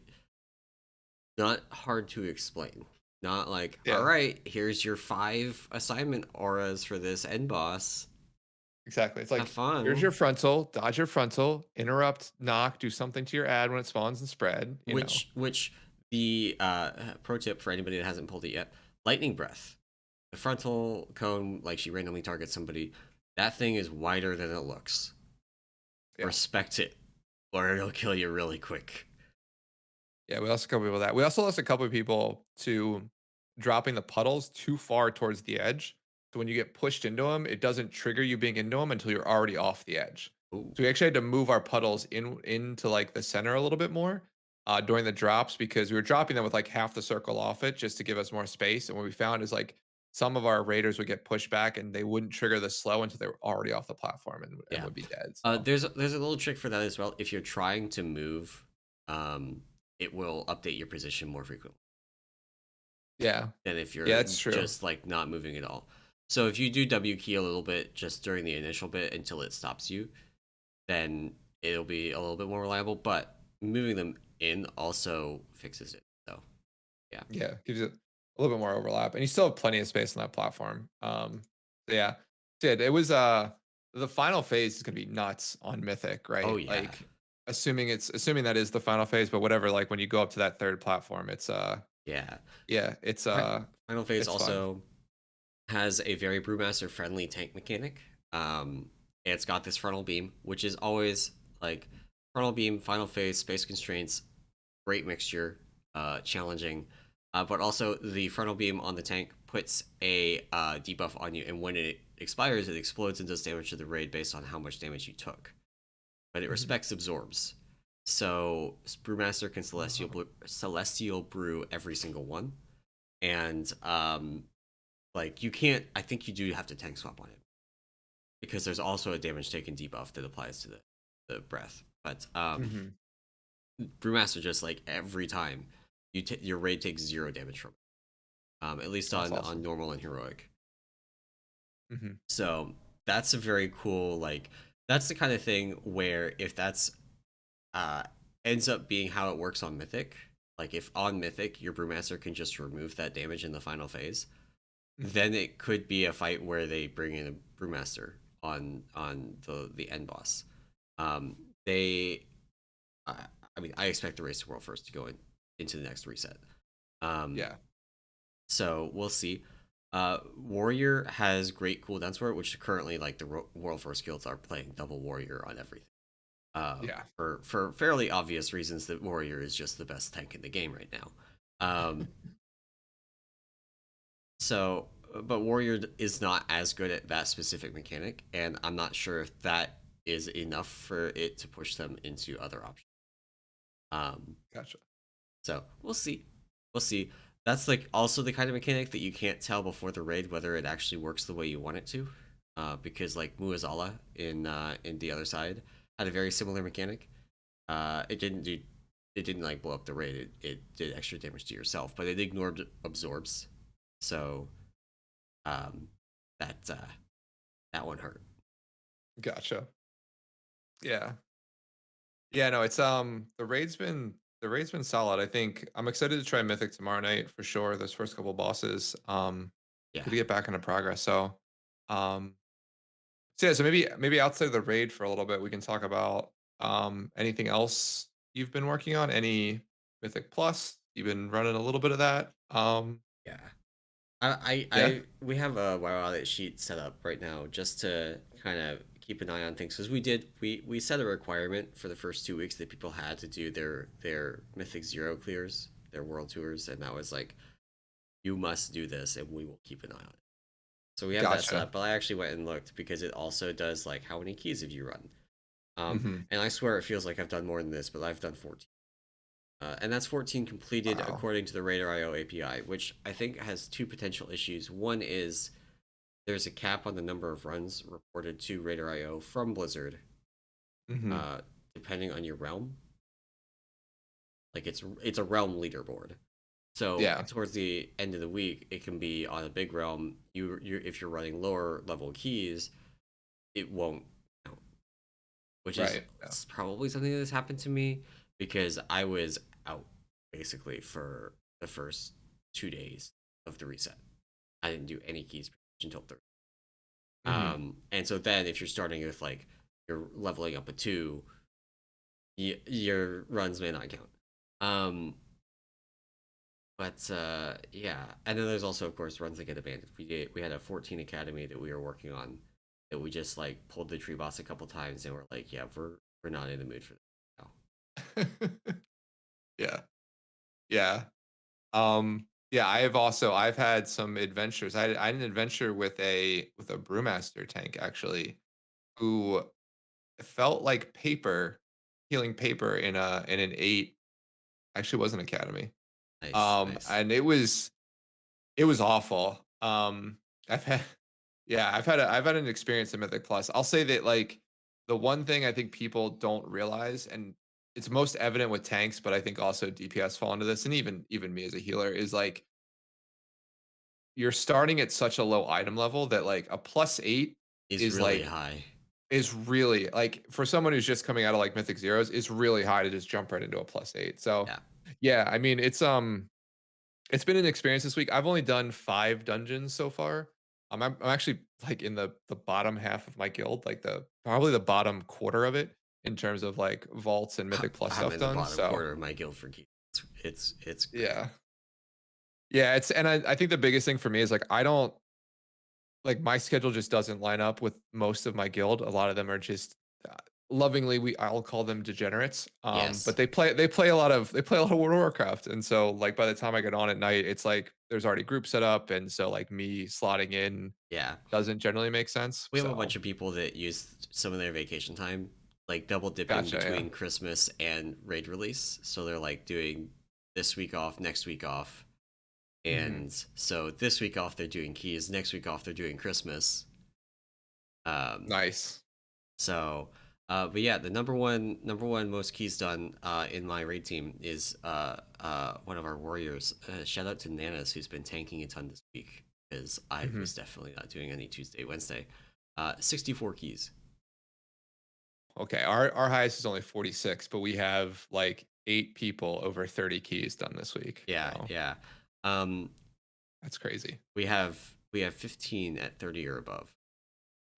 not hard to explain. Not like, all Yeah. right, here's your 5 assignment auras for this end boss. Exactly. It's Have like, here's your fun. frontal, dodge your frontal, interrupt, knock, do something to your ad when it spawns and spread, you know. Which the pro tip for anybody that hasn't pulled it yet: lightning breath. The frontal cone, like she randomly targets somebody. That thing is wider than it looks. Yeah. Respect it, or it'll kill you really quick. Yeah, we lost a couple people that. We also lost a couple of people to dropping the puddles too far towards the edge. So when you get pushed into them, it doesn't trigger you being into them until you're already off the edge. Ooh, So we actually had to move our puddles into like the center a little bit more during the drops because we were dropping them with like half the circle off it just to give us more space. And what we found is like some of our raiders would get pushed back and they wouldn't trigger the slow until they were already off the platform and yeah. would be dead. So There's a little trick for that as well. If you're trying to move, um, it will update your position more frequently yeah, than if yeah, you're that's true. just like not moving at all. So if you do W key a little bit just during the initial bit until it stops you, then it'll be a little bit more reliable. But moving them in also fixes it. So yeah, Yeah, gives it a little bit more overlap, and you still have plenty of space on that platform. So yeah, did it was the final phase is gonna be nuts on Mythic, oh right? yeah, Like assuming that is the final phase, but whatever. Like when you go up to that third platform, it's yeah. yeah, Final phase it's fun. also has a very brewmaster friendly tank mechanic. It's got this frontal beam, which is always like frontal beam, final phase, space constraints, great mixture, challenging. But also the frontal beam on the tank puts a debuff on you, and when it expires, it explodes and does damage to the raid based on how much damage you took. But it Mhm. respects absorbs. So Brewmaster can Uh-huh. celestial brew every single one, and like you can't. I think you do have to tank swap on it because there's also a damage taken debuff that applies to the breath. But Mhm. Brewmaster just like every time your raid takes 0 damage from it, at least That's on awesome. normal and heroic. Mhm. So that's a very cool like that's the kind of thing where if that's uh ends up being how it works on Mythic, like if on Mythic your Brewmaster can just remove that damage in the final phase, Mhm. then it could be a fight where they bring in a Brewmaster on the end boss. They, I mean, I expect the race to world first to go into the next reset. Um, Yeah. so we'll see. Warrior has great cooldowns for it, which currently like the world first guilds are playing double warrior on everything. Yeah. For fairly obvious reasons that warrior is just the best tank in the game right now. Um, So, but Warrior is not as good at that specific mechanic, and I'm not sure if that is enough for it to push them into other options. Um, Gotcha. so we'll see. We'll see. That's like also the kind of mechanic that you can't tell before the raid whether it actually works the way you want it to, because like Muazala in the other side had a very similar mechanic. It didn't like blow up the raid. It did extra damage to yourself, but it ignored absorbs. So um, that that one hurt. Gotcha. Yeah. Yeah, no, it's the raid's been solid. I think I'm excited to try Mythic tomorrow night for sure. Those first couple bosses. Yeah, Good to get back into progress. Um so yeah, so maybe outside of the raid for a little bit, we can talk about anything else you've been working on. Any Mythic Plus? You've been running a little bit of that. yeah. Yeah. We have a WoW audit sheet set up right now just to kind of keep an eye on things because we set a requirement for the first 2 weeks that people had to do their Mythic Zero clears, their world tours, and that was like you must do this and we will keep an eye on it. So we have that set Gotcha. up, but I actually went and looked because it also does like how many keys have you run. Hmm. And I swear it feels like I've done more than this, but I've done 14. And that's 14 completed Wow. according to the Radar.io API, which I think has two potential issues. One is there's a cap on the number of runs reported to Radar.io from Blizzard, Hmm. uh, depending on your realm. Like it's a realm leaderboard. So Yeah. towards the end of the week, it can be on a big realm. You if you're running lower level keys, it won't count, which is Right. Yeah. probably something that has happened to me because I was out basically for the first 2 days of the reset. I didn't do any keys until Thursday. Hmm. And so then if you're starting with like you're leveling up a two, your runs may not count. Um, but yeah, and then there's also of course runs that get abandoned. We had a 14 academy that we were working on that we just like pulled the tree boss a couple times and we're like, yeah, we're not in the mood for this now. Yeah. Yeah. Yeah, I've had some adventures. I had an adventure with a brewmaster tank actually, who felt like paper, healing paper in an 8. Actually was an academy. Nice, nice. And it was awful. I've had yeah, I've had an experience in Mythic Plus. I'll say that like the one thing I think people don't realize, and it's most evident with tanks, but I think also DPS fall into this, and even me as a healer, is like you're starting at such a low item level that like a +8 Is is really like high. is really like for someone who's just coming out of like Mythic Zeros, is really high to just jump right into a +8. So Yeah. yeah, I mean it's been an experience this week. I've only done 5 dungeons so far. I'm actually like in the bottom half of my guild, like the probably the bottom quarter of it in terms of like vaults and Mythic Plus I'm stuff in the done. bottom So quarter of my guild for keys. It's crazy. yeah. Yeah, it's and I think the biggest thing for me is like I don't like my schedule just doesn't line up with most of my guild. A lot of them are just lovingly I'll call them degenerates. But Yes. they play a lot of World of Warcraft, and so like by the time I get on at night, it's like there's already groups set up, and so like me slotting in Yeah. doesn't generally make sense. We have a So bunch of people that use some of their vacation time, like double dipping gotcha. Yeah. between Christmas and raid release. So they're like doing this week off, next week off. Hmm. And so this week off they're doing keys, next week off they're doing Christmas. Um Nice. so but yeah, the number one most keys done in my raid team is one of our warriors. Shout out to Nanas who's been tanking a ton this week because I Hmm. was definitely not doing any Tuesday, Wednesday. 64 keys. Okay. Our highest is only 46, but we have like 8 people over 30 keys done this week. Yeah, So yeah. Um, that's crazy. we have 15 at 30 or above,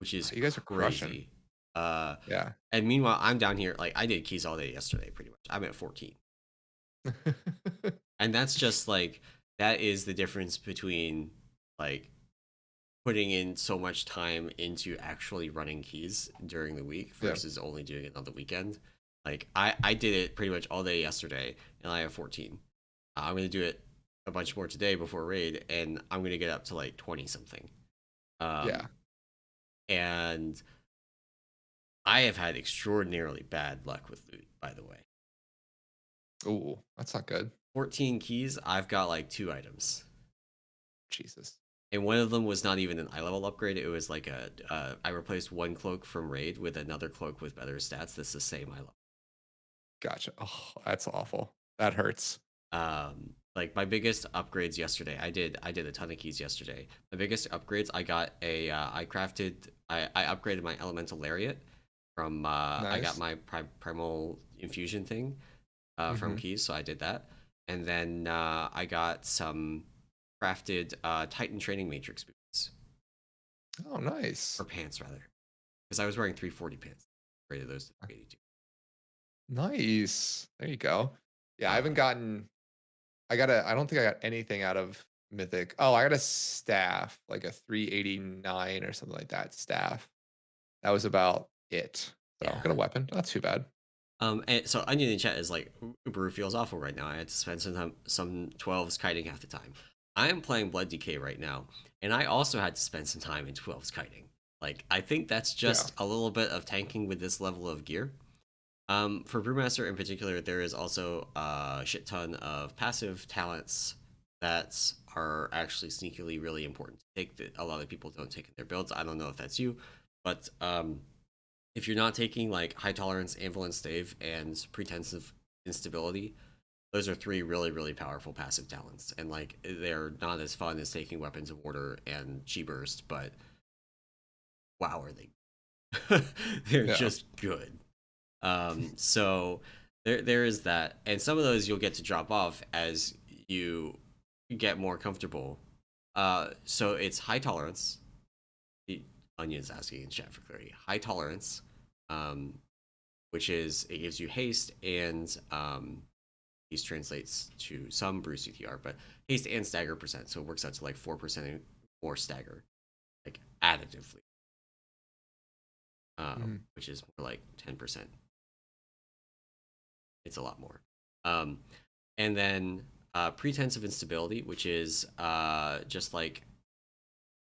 which is You guys are crushing. crazy. Uh, Yeah. and meanwhile, I'm down here like I did keys all day yesterday, pretty much. I'm at 14, and that's just like that is the difference between like putting in so much time into actually running keys during the week Yeah. versus only doing it on the weekend. Like I did it pretty much all day yesterday, and I have 14. I'm gonna do it a bunch more today before raid, and I'm gonna get up to like 20 something. Yeah. Um, and I have had extraordinarily bad luck with loot, by the way. Ooh, that's not good. 14 keys, I've got like 2 items. Jesus. And one of them was not even an eye level upgrade. It was like I replaced one cloak from raid with another cloak with better stats. That's the same eye level. Gotcha. Oh, that's awful. That hurts. Like my biggest upgrades yesterday, I did a ton of keys yesterday. My biggest upgrades, I got I upgraded my elemental lariat from I got Nice. my primal infusion thing from Mm-hmm. keys, so I did that. And then I got some crafted Titan training matrix boots, Oh, nice. or pants rather, because I was wearing 340 pants. Rated those to 382. Nice. There you go. Yeah, I haven't Uh, gotten. I don't think I got anything out of Mythic. Oh, I got a staff, like a 389 or something like that staff. That was about it. So I yeah. got a weapon. Not too bad. And so Onion in chat is like, Brew feels awful right now. I had to spend some 12s kiting half the time. I am playing Blood Decay right now, and I also had to spend some time in 12s kiting. Like, I think that's Yeah. just a little bit of tanking with this level of gear. For Brewmaster in particular, there is also a shit ton of passive talents that are actually sneakily really important to take that a lot of people don't take in their builds. I don't know if that's you, but if you're not taking like high tolerance, ambulant stave, and pretense of instability, those are 3 really powerful passive talents, and like they're not as fun as taking weapons of order and chi burst, but wow, are they? They're Yeah. just good. So there is that, and some of those you'll get to drop off as you get more comfortable. So it's high tolerance. The Onion's asking in chat for clarity. High tolerance, um, which is it gives you haste and these translates to some brew CTR, but haste and stagger percent, so it works out to like 4% more stagger, like additively, Mhm. which is more like 10%. It's a lot more. Um, and then pretense of instability, which is just like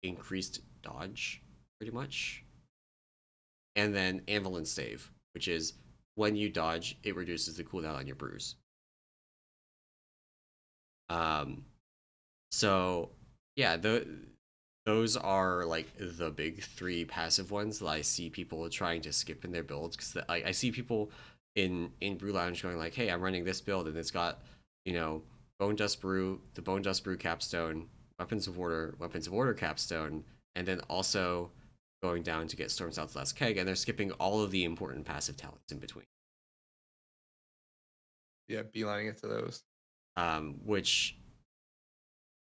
increased dodge, pretty much. And then ambulant stave, which is when you dodge, it reduces the cooldown on your brews. Um, so yeah, those are like the big 3 passive ones that I see people trying to skip in their builds, because I see people in Brew Lounge going like, "Hey, I'm running this build and it's got, you know, Bone Dust Brew, the Bone Dust Brew capstone, Weapons of Order capstone, and then also going down to get Storm South's last keg, and they're skipping all of the important passive talents in between." Yeah, beelining it to those. Which,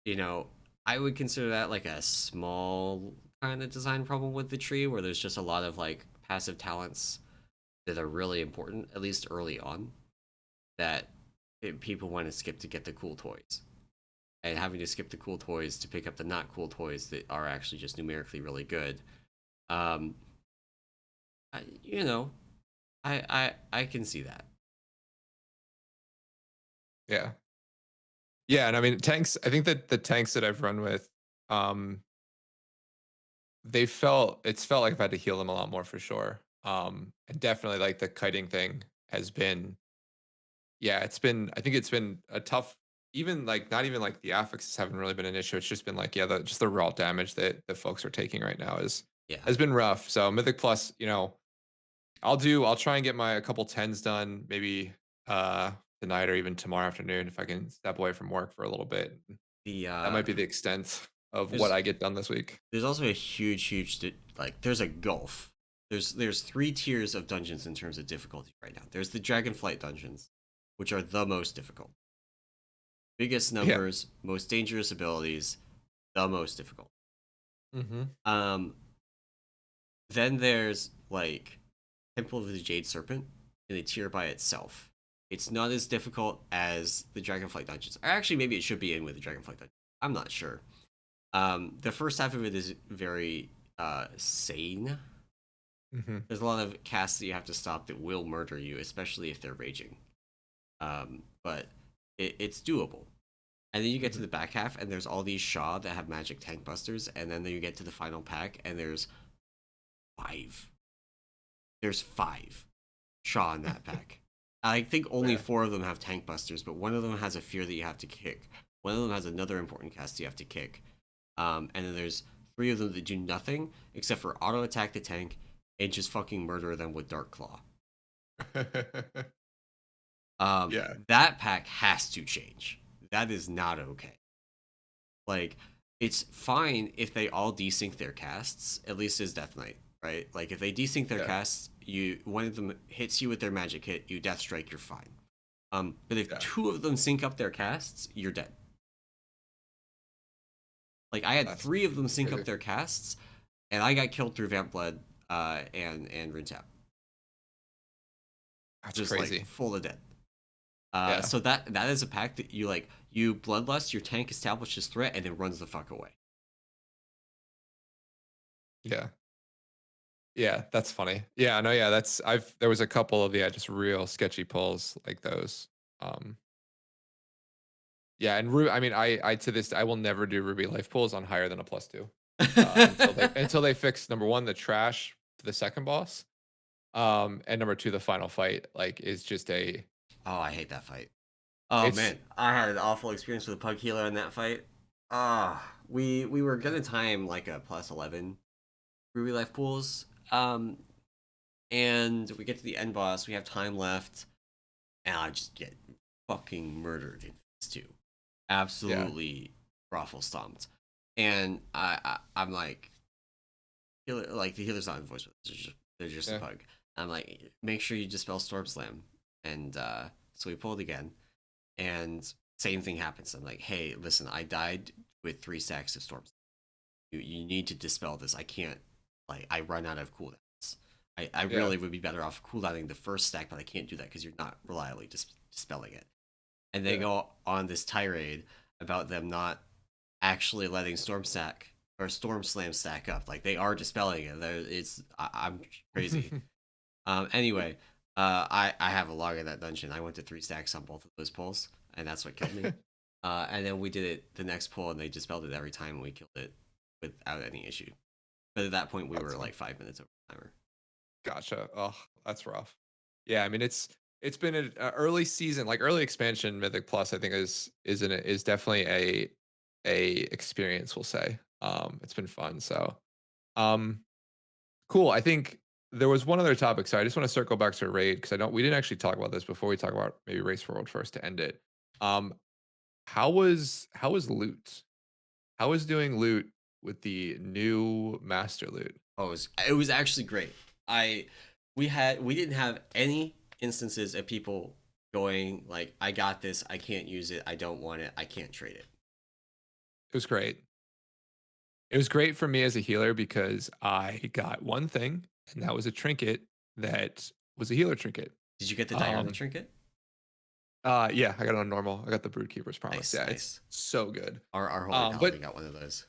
you know, I would consider that like a small kind of design problem with the tree, where there's just a lot of like passive talents that are really important, at least early on, that people want to skip to get the cool toys. And having to skip the cool toys to pick up the not cool toys that are actually just numerically really good. Um, you know, I can see that. Yeah. Yeah, and I mean tanks, I think that the tanks that I've run with, um, it's felt like I've had to heal them a lot more for sure. And definitely like the kiting thing has been, yeah, I think it's been a tough, even like not even like the affixes haven't really been an issue. It's just been like, yeah, just the raw damage that folks are taking right now Yeah. has been rough. So Mythic Plus, I'll try and get my a couple tens done maybe uh tonight or even tomorrow afternoon if I can step away from work for a little bit. The That might be the extent of what there's I get done this week. there's also a huge like there's a gulf. There's 3 tiers of dungeons in terms of difficulty right now. There's the Dragonflight dungeons, which are the most difficult. Biggest Yeah. numbers, most dangerous abilities, the most difficult. Mm-hmm. Um, then there's like Temple of the Jade Serpent in a tier by itself. It's not as difficult as the Dragonflight dungeons. Or actually, maybe it should be in with the Dragonflight dungeon. I'm not sure. The first half of it is very sane. Mm-hmm. There's a lot of casts that you have to stop that will murder you, especially if they're raging. But it's doable. And then you get to Mm-hmm. the back half, and there's all these Shaw that have magic tank busters, and then you get to the final pack, and there's 5. there's 5 Shaw in that pack. I think only Yeah. 4 of them have tank busters, but one of them has a fear that you have to kick. One of them has another important cast you have to kick. And then there's 3 of them that do nothing except for auto attack the tank and just fucking murder them with Dark Claw. Yeah. That pack has to change. That is not okay. Like, it's fine if they all desync their casts, at least as Death Knight, right? Like, if they desync their Yeah. casts, one of them hits you with their magic hit, you Death Strike, you're fine. But if Yeah. 2 of them sync up their casts, you're dead. Like, I had That's 3 of them sync crazy. up their casts, and I got killed through Vamp Blood and Rune Tap. That's Just like crazy. full of dead. Yeah. So that is a pack that you bloodlust, your tank establishes threat, and then runs the fuck away. Yeah. Yeah, that's funny. Yeah, no, yeah, there was a couple of just real sketchy pulls like those. Um yeah, and I mean I to this I will never do Ruby life pulls on higher than a +2. Until they fix number 1 the trash to the second boss. And number 2 the final fight like is just a Oh, I hate that fight. Oh it's man, I had an awful experience with a pug healer in that fight. We were yeah. gonna time like a +11 Ruby life pools. And we get to the end boss. We have time left, and I just get fucking murdered in phase 2. Yeah. Absolutely raffle stomped. And I'm like, the healer's not in voice, they're just a Yeah. pug. I'm like, make sure you dispel Storm Slam. And so we pulled again, and same thing happens. I'm like, hey, listen, I died with 3 stacks of Storm Slam. You need to dispel this. I can't, like, I run out of cooldowns. I Yeah. really would be better off cooldowning the first stack, but I can't do that because you're not reliably dispelling it. And they Yeah. go on this tirade about them not actually letting Storm Slam stack up. Like, they are dispelling it. I'm crazy. Anyway, I have a log of that dungeon. I went to 3 stacks on both of those pulls, and that's what killed me. And then we did it the next pull, and they dispelled it every time, and we killed it without any issue. But at that point, we That's were fun. like 5 minutes over timer. Gotcha. Oh, that's rough. Yeah, I mean it's been an early season, like early expansion Mythic Plus. I think is definitely a experience. We'll say. It's been fun. So, um, cool. I think there was one other topic. So I just want to circle back to raid because I don't. We didn't actually talk about this before we talk about maybe Race for World first to end it. Um, how was loot? How was doing loot with the new master loot? Oh, it was actually great. I we didn't have any instances of people going like, I got this, I can't use it, I don't want it, I can't trade it. It was great. It was great for me as a healer because I got one thing, and that was a trinket that was a healer trinket. Did you get the Diurna Um, trinket? yeah, I got it on normal. I got the Broodkeeper's Promise. Nice, Yeah, it's nice. so good. Our holy But paladin got one of those.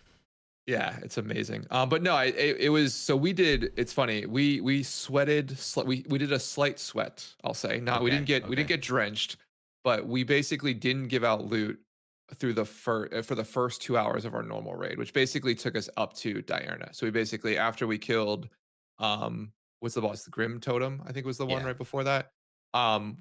yeah, it's amazing. But no, it was so we did. It's funny. We sweated. We did a slight sweat. I'll say. Not Okay, we didn't okay. get drenched, but we basically didn't give out loot through the for the first 2 hours of our normal raid, which basically took us up to Diurna. So we basically after we killed, what's the boss? The Grim Totem, I think was the one Yeah, right before that.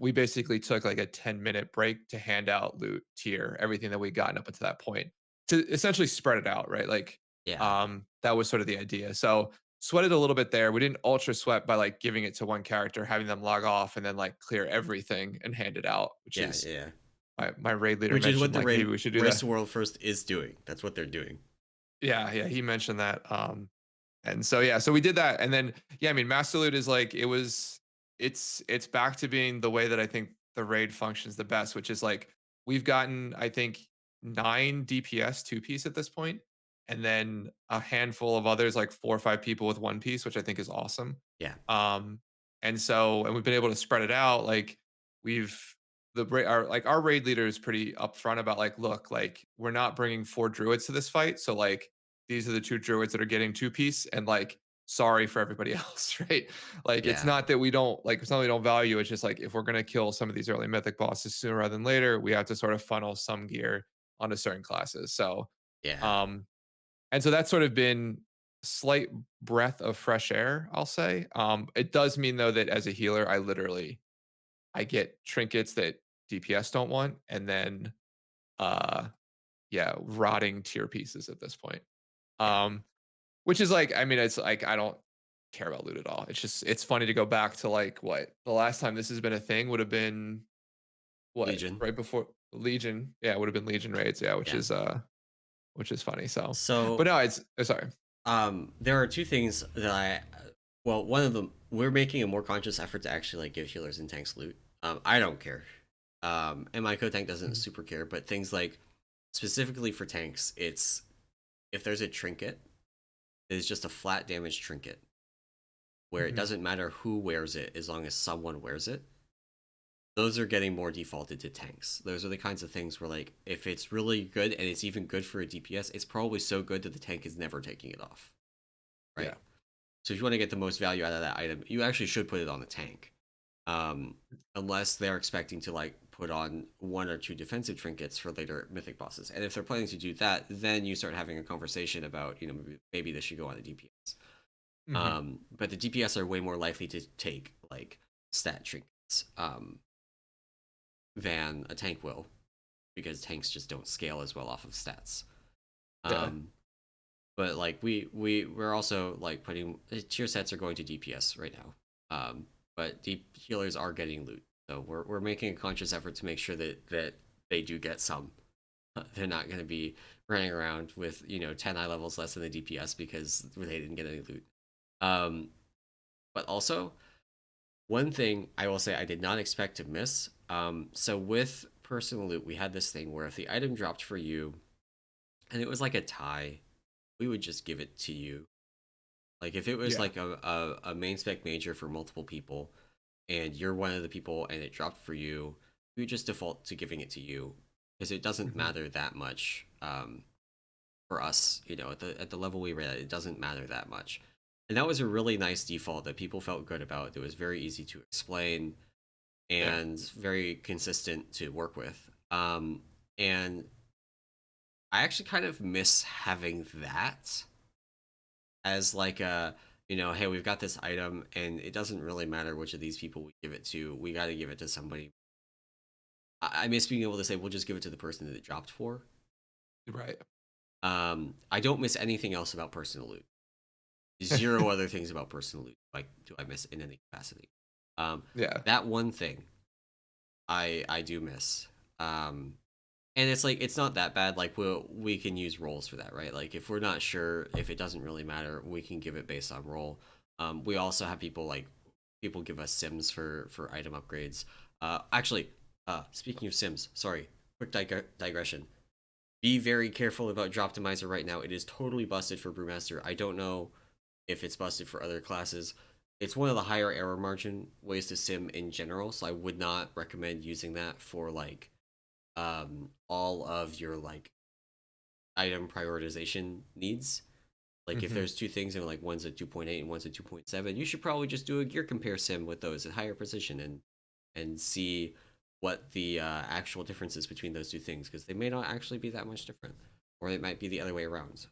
We basically took like a 10-minute break to hand out loot tier, everything that we gotten up until that point to essentially spread it out, right? Like yeah, that was sort of the idea. So sweated a little bit there. We didn't ultra sweat by like giving it to one character, having them log off, and then like clear everything and hand it out, which yeah, is yeah. my raid leader Which is what mentioned the like maybe we should do race that. to world first is doing. That's what they're doing. Yeah, yeah, he mentioned that. And so yeah, so we did that, and then yeah, I mean, Master Loot is like it's back to being the way that I think the raid functions the best, which is like we've gotten I think 9 DPS 2 piece at this point, and then a handful of others like 4 or 5 people with 1 piece, which I think is awesome. Yeah, Um, and we've been able to spread it out. Like we've our raid leader is pretty upfront about like, look, like we're not bringing 4 druids to this fight, so like these are the 2 druids that are getting 2 piece, and like sorry for everybody else, right? Like it's yeah, not that we don't like it's not that we don't value. It's just like if we're gonna kill some of these early mythic bosses sooner rather than later, we have to sort of funnel some gear onto certain classes. So yeah. um and so that's sort of been slight breath of fresh air, I'll say. It does mean though that as a healer, I get trinkets that DPS don't want, and then uh yeah, rotting tier pieces at this point. Yeah, Um, which is like, I mean, it's like I don't care about loot at all. It's just it's funny to go back to like what the last time this has been a thing would have been what Legion. right before Legion. Yeah, it would have been Legion raids. Yeah, Yeah. which is funny. So, but So no, it's sorry. there are two things that well, one of them, we're making a more conscious effort to actually like give healers and tanks loot. I don't care. And my co-tank doesn't Mhm. super care, but things like specifically for tanks, it's if there's a trinket, it's just a flat damage trinket where it Mhm. doesn't matter who wears it as long as someone wears it. Those are getting more defaulted to tanks. Those are the kinds of things where like if it's really good and it's even good for a DPS, it's probably so good that the tank is never taking it off, right? Yeah. So if you want to get the most value out of that item, you actually should put it on the tank. Um, Unless they're expecting to like put on one or two defensive trinkets for later mythic bosses. And if they're planning to do that, then you start having a conversation about, maybe this should go on the DPS. Mhm. But the DPS are way more likely to take like stat trinkets than a tank will, because tanks just don't scale as well off of stats. Yeah. Um, but like we're also like putting tier sets are going to DPS right now. But deep healers are getting loot, so we're making a conscious effort to make sure that they do get some. They're not going to be running around with 10 eye levels less than the DPS because they didn't get any loot. Um, but also one thing I will say I did not expect to miss. So with personal loot, we had this thing where if the item dropped for you and it was like a tie, we would just give it to you. Like if it was Yeah. like a main spec major for multiple people and you're one of the people and it dropped for you, we would just default to giving it to you because it doesn't Mhm. matter that much for us, at the level we were at, it doesn't matter that much. And that was a really nice default that people felt good about. It was very easy to explain Yeah. and very consistent to work with. And I actually kind of miss having that as like hey, we've got this item and it doesn't really matter which of these people we give it to. We got to give it to somebody. I miss being able to say we'll just give it to the person that it dropped for. Right. I don't miss anything else about personal loot. Zero other things about personal loot. Like, do I miss in any capacity? Um, Yeah. that one thing I do miss. And it's like it's not that bad. Like we can use rolls for that, right? Like if we're not sure, if it doesn't really matter, we can give it based on roll. We also have people give us sims for item upgrades. Actually, speaking of sims, sorry, quick digression. Be very careful about Droptimizer right now. It is totally busted for Brewmaster. I don't know if it's busted for other classes. It's one of the higher error margin ways to sim in general, so I would not recommend using that for like all of your like item prioritization needs. Like if Mhm. there's two things and like one's at 2.8 and one's at 2.7, you should probably just do a gear compare sim with those at higher precision and see what the actual differences between those two things, because they may not actually be that much different, or it might be the other way around.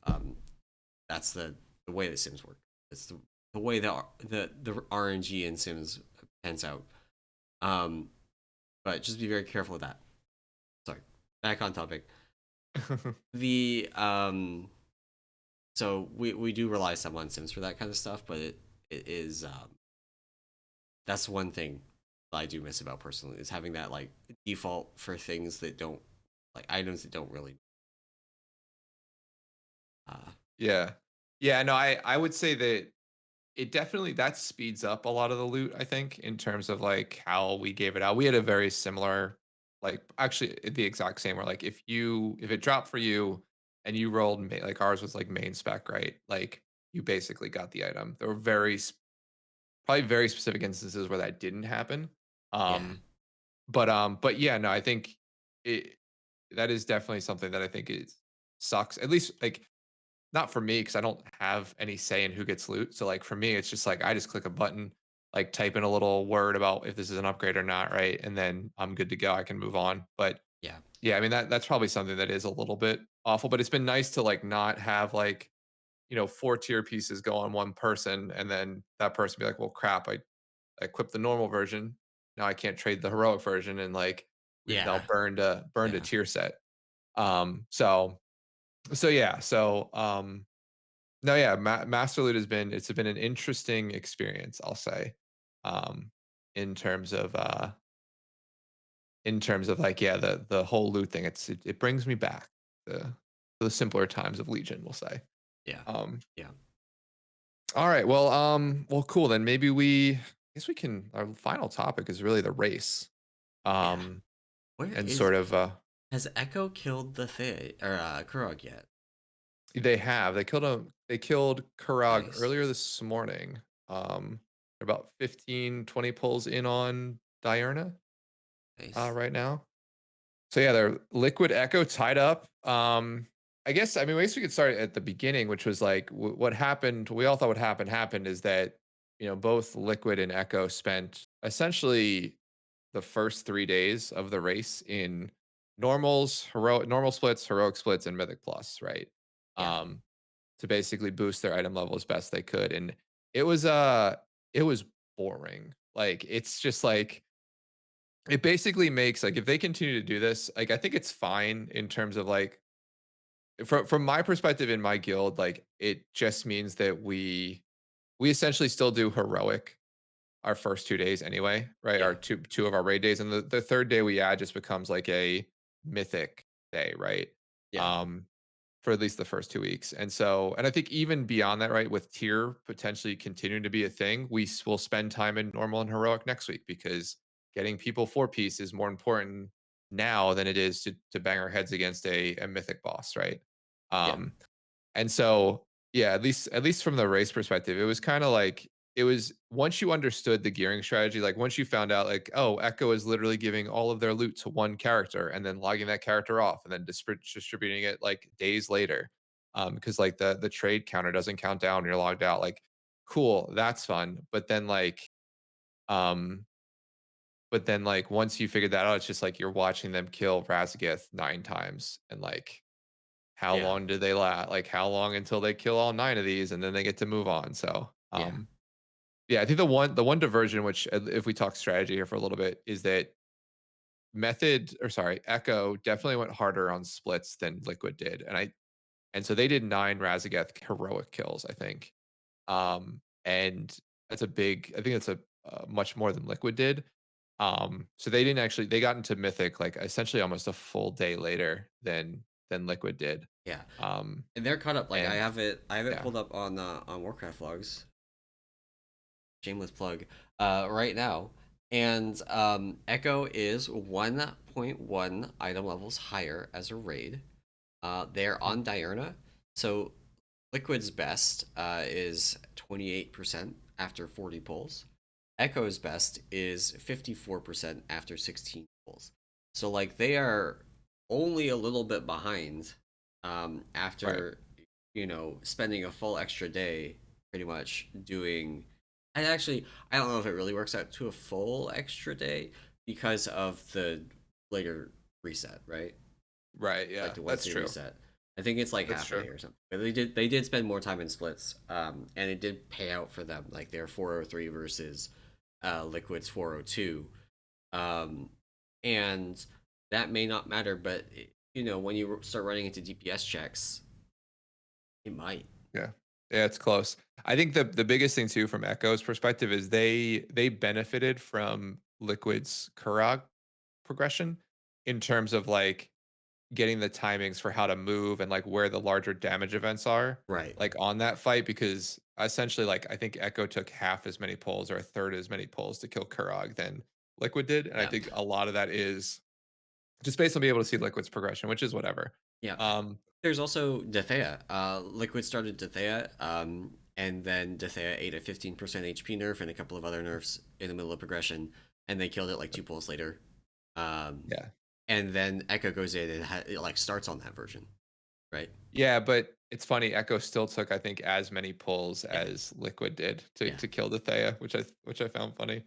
That's the way that sims work. It's the way the RNG in sims pans out. Um, but just be very careful of that. Sorry, back on topic. The So we do rely some on sims for that kind of stuff, but it is that's one thing I do miss about personally, is having that like default for things that don't, like items that don't really uh Yeah. Yeah, no, I would say that it definitely that speeds up a lot of the loot, I think, in terms of like how we gave it out. We had a very similar, like actually the exact same where like if it dropped for you and you rolled like ours was like main spec, right? Like you basically got the item. There were probably very specific instances where that didn't happen. yeah. But yeah, no, I think it that is definitely something that I think is sucks. At least like not for me because I don't have any say in who gets loot. So like for me, it's just like I just click a button, like type in a little word about if this is an upgrade or not, right? And then I'm good to go. I can move on. But Yeah. yeah, I mean that's probably something that is a little bit awful. But it's been nice to like not have like 4 tier pieces go on one person, and then that person be like, well, crap, I equipped the normal version. Now I can't trade the heroic version, and like we've now Yeah. burned a Yeah. tier set. So yeah, no, yeah, Master Loot it's been an interesting experience, I'll say, um, in terms of like, yeah, the whole loot thing. It brings me back to the simpler times of Legion, we'll say. Yeah. Um, Yeah. all right, well, cool. Then maybe I guess we can. Our final topic is really the race, Yeah. um, Where and is sort of has Echo killed the or Kurog yet? they killed him. They killed Kurag Nice. earlier this morning. They're about 15-20 pulls in on Diurna Nice. right now. So yeah, they're Liquid Echo tied up. I guess we could start at the beginning, which was like what happened. We all thought what happened is that both Liquid and Echo spent essentially the first 3 days of the race in normal splits, heroic splits, and Mythic Plus, right? Yeah. Um, to basically boost their item level as best they could, and it was uh it was boring. Like it's just like it basically makes like if they continue to do this, like I think it's fine in terms of like from my perspective in my guild, like it just means that we essentially still do heroic our first 2 days anyway, right? Our Yeah. two of our raid days. And the third day we add just becomes like a mythic day, right? Yeah. Um for at least the first 2 weeks. And I think even beyond that, right, with tier potentially continuing to be a thing, will spend time in normal and heroic next week because getting people 4 piece is more important now than it is to bang our heads against a mythic boss, right? Yeah. Um, and so, yeah, at least from the race perspective, it was kind of like it was once you understood the gearing strategy, like once you found out like, oh, Echo is literally giving all of their loot to one character and then logging that character off and then distributing it like days later. Because like the trade counter doesn't count down, you're logged out. Like, cool, that's fun. Um, but then like once you figured that out, it's just like you're watching them kill Razageth 9 times and like how Yeah. long do they last? Like, how long until they kill all 9 of these and then they get to move on? So, Yeah. yeah, I think the one diversion, which if we talk strategy here for a little bit, is that Echo definitely went harder on splits than Liquid did, and so they did 9 Razageth heroic kills, I think, and that's a big. I think that's a much more than Liquid did. So they didn't actually they got into Mythic like essentially almost a full day later than Liquid did. Yeah. Um, And they're caught up. Like and I have it yeah. pulled up on Warcraft logs. Shameless plug. Right now, and Echo is 1.1 item levels higher as a raid. They're Mhm. on Diurna, so Liquid's best is 28% after 40 pulls. Echo's best is 54% after 16 pulls. So like they are only a little bit behind Right. after spending a full extra day pretty much doing. And actually, I don't know if it really works out to a full extra day because of the later reset, right? Right. Like Yeah. the That's Wednesday true. reset. I think it's like That's half a day true. or something. But they did spend more time in splits, and it did pay out for them. Like their 403 versus Liquid's 402, and that may not matter, but when you start running into DPS checks, it might. Yeah. Yeah, it's close. I think the biggest thing too from Echo's perspective is they benefited from Liquid's Kurog progression in terms of like getting the timings for how to move and like where the larger damage events are Right. like on that fight because essentially like I think Echo took half as many pulls or a third as many pulls to kill Kurog than Liquid did. And I Yeah. think a lot of that is just based on being able to see Liquid's progression, which is whatever. Yeah. Um, There's also Dethea. Liquid started Dethea, and then Dethea ate a 15% HP nerf and a couple of other nerfs in the middle of progression, and they killed it like two pulls later. Um, yeah. and then Echo goes in and it like starts on that version, right? Yeah, but it's funny. Echo still took, I think, as many pulls Yeah, as Liquid did to yeah, kill the Thea, which I found funny.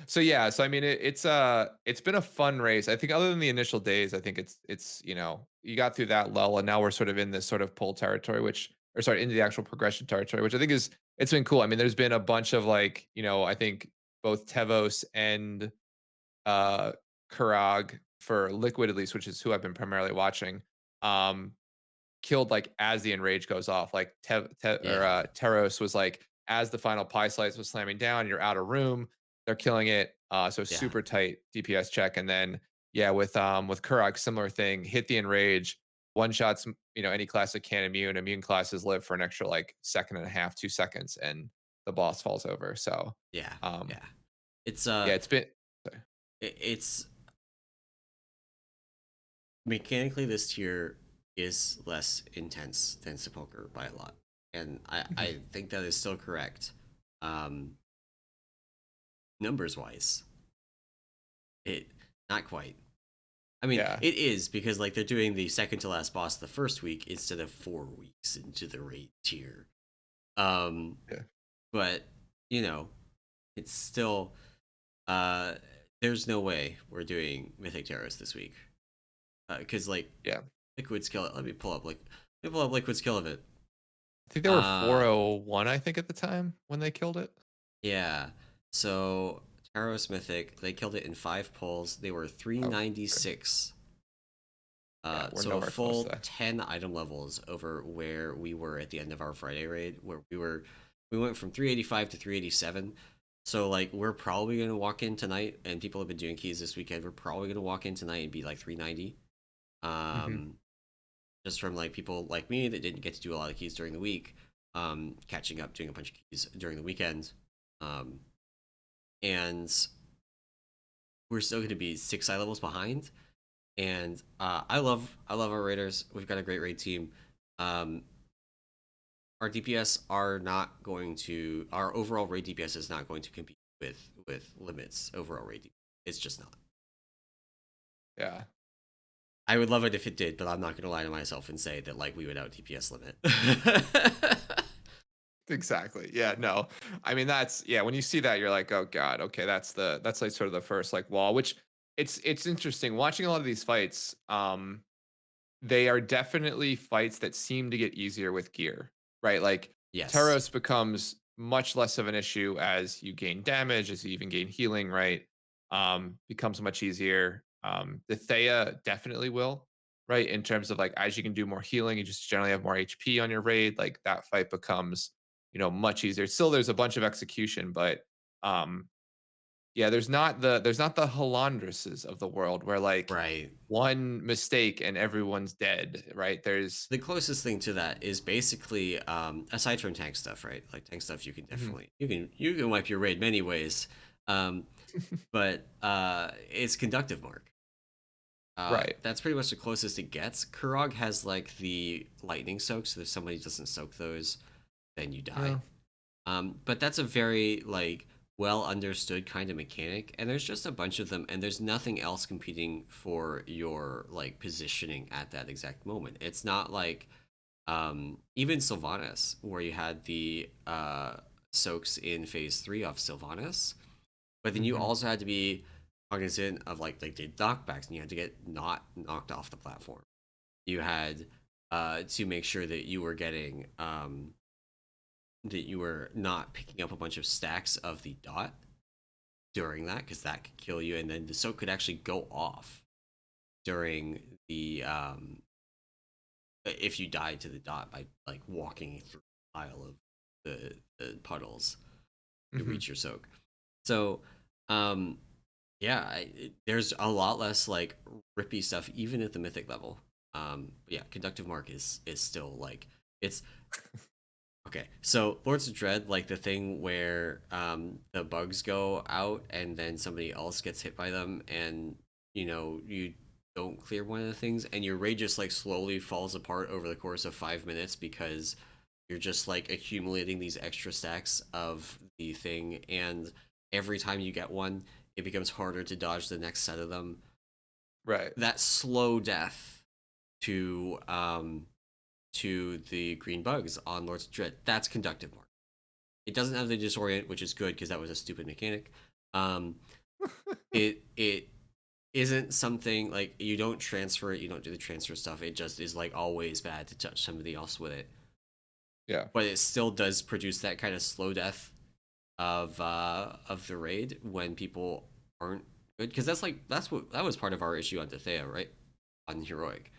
So yeah, so I mean, it's been a fun race. I think other than the initial days, I think it's you got through that lull, and now we're sort of in this sort of pull territory, which or sorry, into the actual progression territory, which I think is it's been cool. I mean, there's been a bunch of like, I think both Tevos and uh Kurag for Liquid at least, which is who I've been primarily watching. Um, Killed like as the enrage goes off. Like Yeah, Teros was like as the final pie slice was slamming down, you're out of room. They're killing it. So yeah, super tight DPS check. And then yeah, with Kurok, similar thing. Hit the enrage. One shots, any classic can immune. Immune classes live for an extra like second and a half, 2 seconds, and the boss falls over. So yeah, um yeah. It's yeah, it's been it's mechanically this tier is less intense than Sepulcher by a lot, and I think that is still correct. Um, numbers wise, it not quite. I mean, yeah. it is because like they're doing the second to last boss the first week instead of 4 weeks into the raid tier. Um, Yeah. but you know, it's still uh, there's no way we're doing Mythic Terrors this week because like Yeah. Liquid skill. Let me pull up Liquid skill of it. I think they were Uh, 401, I think, at the time when they killed it. yeah. So Taros Mythic, they killed it in 5 pulls. They were Oh, okay. 396. Yeah, we're So a nowhere close full to that. 10 item levels over where we were at the end of our Friday raid, where we went from 385 to 387. So like we're probably gonna walk in tonight, and people have been doing keys this weekend. We're probably gonna walk in tonight and be like 390. Mhm. Um, just from like people like me that didn't get to do a lot of keys during the week, catching up doing a bunch of keys during the weekend, um, and we're still going to be 6 eye levels behind. And I love our raiders. We've got a great raid team. Um, our DPS are not going to our overall raid DPS is not going to compete with limits overall raid DPS. It's just not. Yeah. I would love it if it did, but I'm not going to lie to myself and say that like we would out DPS limit. Exactly. Yeah, no. I mean, that's yeah, when you see that, you're like, "Oh god, okay, that's like sort of the first like wall," which it's interesting watching a lot of these fights. They are definitely fights that seem to get easier with gear, right? Like Yes. Taros becomes much less of an issue as you gain damage, as you even gain healing, right? Becomes much easier. The Thea definitely will, right? In terms of like as you can do more healing, you just generally have more HP on your raid. Like that fight becomes, much easier. Still, there's a bunch of execution, but um, yeah, there's not the Halandruses of the world where like Right. one mistake and everyone's dead, right? There's The closest thing to that is basically aside from tank stuff, right? Like tank stuff, you can Mhm. definitely you can wipe your raid many ways, um, but it's conductive mark. Right. That's pretty much the closest it gets. Kurog has like the lightning soak, so if somebody doesn't soak those, then you die. Yeah. But that's a very like well understood kind of mechanic, and there's just a bunch of them, and there's nothing else competing for your like positioning at that exact moment. It's not like even Sylvanas, where you had the soaks in phase 3 of Sylvanas, but then you Mhm. also had to be cognizant of like the knockbacks, and you had to get not knocked off the platform. You had to make sure that you were getting that you were not picking up a bunch of stacks of the dot during that because that could kill you, and then the soak could actually go off during the if you died to the dot by like walking through a pile of the puddles to Mhm. reach your soak. So um yeah, there's a lot less like rippy stuff even at the mythic level. Yeah, conductive mark is still like it's okay. So Lords of Dread, like the thing where the bugs go out and then somebody else gets hit by them, and you don't clear one of the things, and your raid just like slowly falls apart over the course of 5 minutes because you're just like accumulating these extra stacks of the thing, and every time you get one, it becomes harder to dodge the next set of them. Right. That slow death to the green bugs on Lords of Dread, that's conductive mark. It doesn't have the disorient, which is good because that was a stupid mechanic. Um, it isn't something like you don't transfer it, you don't do the transfer stuff. It just is like always bad to touch somebody else with it. Yeah. but it still does produce that kind of slow death of the raid when people aren't good, because that was part of our issue on Dethea, right? On heroic,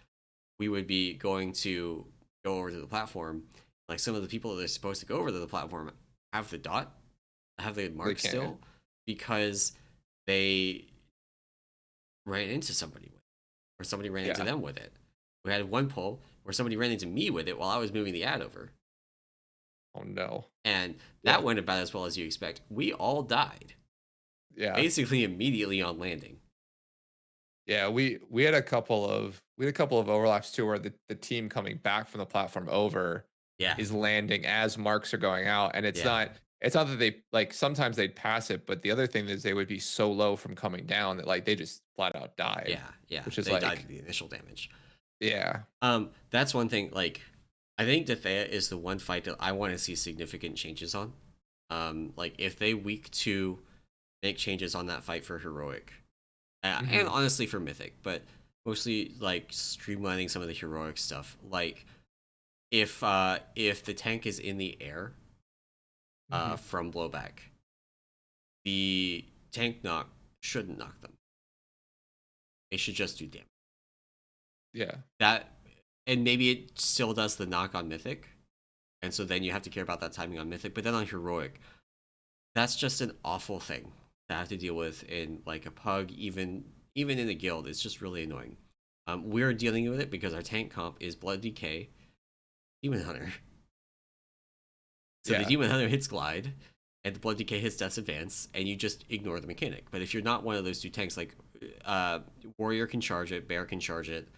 we would be going to go over to the platform, like some of the people that are supposed to go over to the platform have the dot, have the They mark can't. still, because they ran into somebody with it, or somebody ran into Yeah. them with it. We had one pull where somebody ran into me with it while I was moving the ad over, Oh no. and that Yeah. went about as well as you expect. We all died Yeah. basically immediately on landing. Yeah, we had a couple of overlaps too, where the team coming back from the platform over Yeah, is landing as marks are going out, and yeah, it's not that they like sometimes they'd pass it, but the other thing is they would be so low from coming down that like they just flat out died, yeah. which is They died to like the initial damage. yeah, That's one thing. Like, I think Dethea is the one fight that I want to see significant changes on. Like if they week two make changes on that fight for heroic, and mhm, honestly for mythic, but mostly like streamlining some of the heroic stuff. Like if the tank is in the air mhm, from blowback, the tank knock shouldn't knock them. It should just do damage. yeah, That, and maybe it still does the knock on mythic, and so then you have to care about that timing on mythic. But then on heroic, that's just an awful thing to have to deal with in like a pug, even in a guild. It's just really annoying. We're dealing with it because our tank comp is Blood DK, Demon Hunter. So the yeah, Demon Hunter hits glide, and the Blood DK hits Death's Advance, and you just ignore the mechanic. But if you're not one of those two tanks, like Warrior can charge it, Bear can charge it,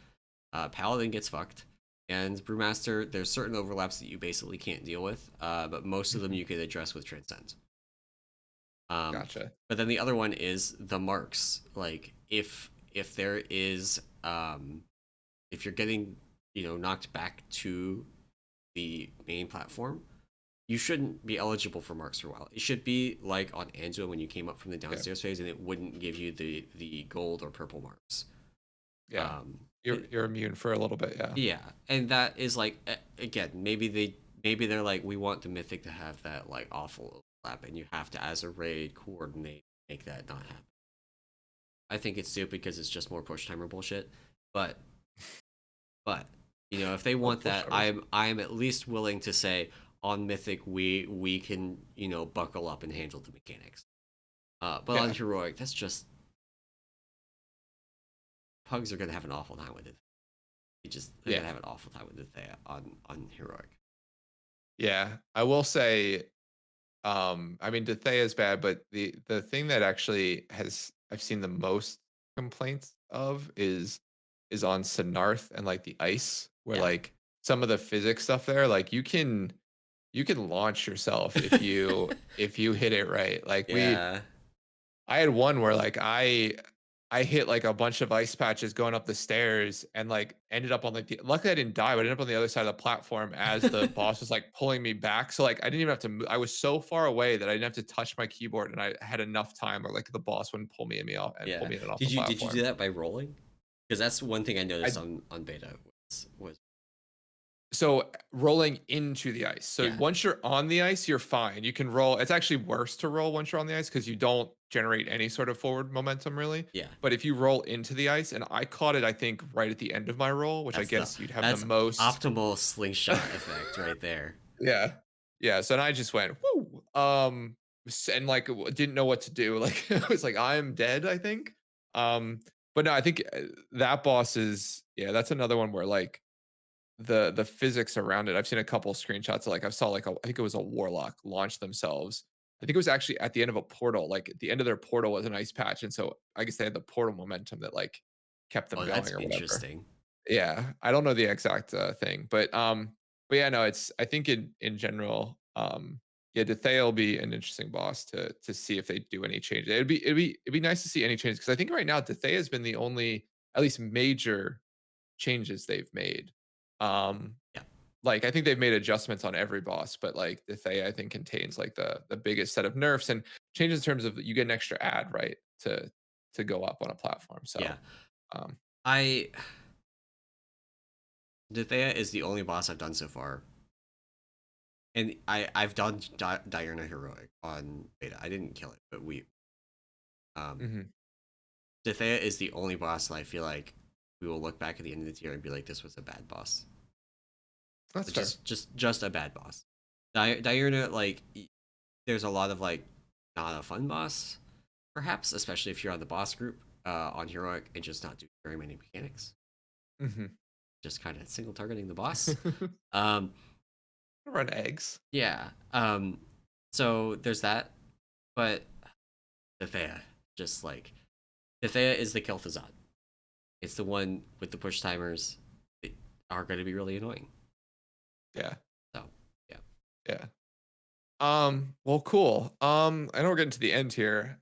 Paladin gets fucked, and Brewmaster, there's certain overlaps that you basically can't deal with, but most of them mhm, you can address with Transcend. Um, gotcha, but then the other one is the marks. Like if there is if you're getting knocked back to the main platform, you shouldn't be eligible for marks for a while. It should be like on Angela when you came up from the yeah, downstairs phase, and it wouldn't give you the gold or purple marks. yeah. Um, it, You're immune for a little bit, yeah, yeah, and that is like again, maybe they're like, we want the mythic to have that like awful overlap, and you have to as a raid coordinate make that not happen. I think it's stupid because it's just more push timer bullshit. But but if they or want push that, overs, I'm at least willing to say on mythic we can buckle up and handle the mechanics. But on yeah, heroic, that's just pugs are gonna have an awful time with it. They're gonna yeah, have an awful time with it on heroic. yeah. I will say, I mean, Dethea is bad, but the thing that actually has I've seen the most complaints of is on Sinarth and like the ice, where Yeah. like some of the physics stuff there, like you can launch yourself if you hit it right. Like Yeah. I had one where like I hit like a bunch of ice patches going up the stairs and like ended up on like luckily I didn't die, but I ended up on the other side of the platform as the boss was like pulling me back. So like I didn't even have to move. I was so far away that I didn't have to touch my keyboard and I had enough time where like the boss wouldn't pull me in me off and pull Yeah. me in and off the Did you do platform. that by rolling? Because that's one thing I noticed I on beta was So rolling into the ice. So yeah, once you're on the ice, you're fine. You can roll. It's actually worse to roll once you're on the ice because you don't generate any sort of forward momentum really. yeah. But if you roll into the ice, and I caught it, I think right at the end of my roll, which I That's the guess you'd have the that's most. optimal slingshot effect right there. Yeah, yeah. So then I just went whoo, and like didn't know what to do. Like I was like, I'm dead. I think. But no, I think that boss is yeah. That's another one where like the physics around it. I've seen a couple screenshots. Like I saw like I think it was a warlock launch themselves. I think it was actually at the end of a portal. Like at the end of their portal was an ice patch, and so I guess they had the portal momentum that like kept them Oh, that's going or whatever. interesting. Yeah, I don't know the exact thing, but yeah, no, it's I think in general, yeah, Dethea will be an interesting boss to see if they do any changes. It'd be nice to see any changes because I think right now Dethea has been the only at least major changes they've made. Um, Yeah, like I think they've made adjustments on every boss, but like the Thea I think contains like the biggest set of nerfs and changes in terms of you get an extra ad right to go up on a platform. yeah. So um, I Dethea is the only boss I've done so far And I've done Diurna heroic on beta. I didn't kill it, but um Hmm. Dithea is the only boss that I feel like we will look back at the end of the tier and be like, this was a bad boss. That's fair. Just a bad boss. Diurna, like, there's a lot of like not a fun boss, perhaps, especially if you're on the boss group on heroic and just not do very many mechanics. Hmm. Just kind of single targeting the boss. Um, Run eggs. yeah. So there's that, but Dithea, just like Dithea is the Kel'Thuzad. It's the one with the push timers that are going to be really annoying. Yeah. So yeah. Yeah. Well, cool. I know we're getting to the end here.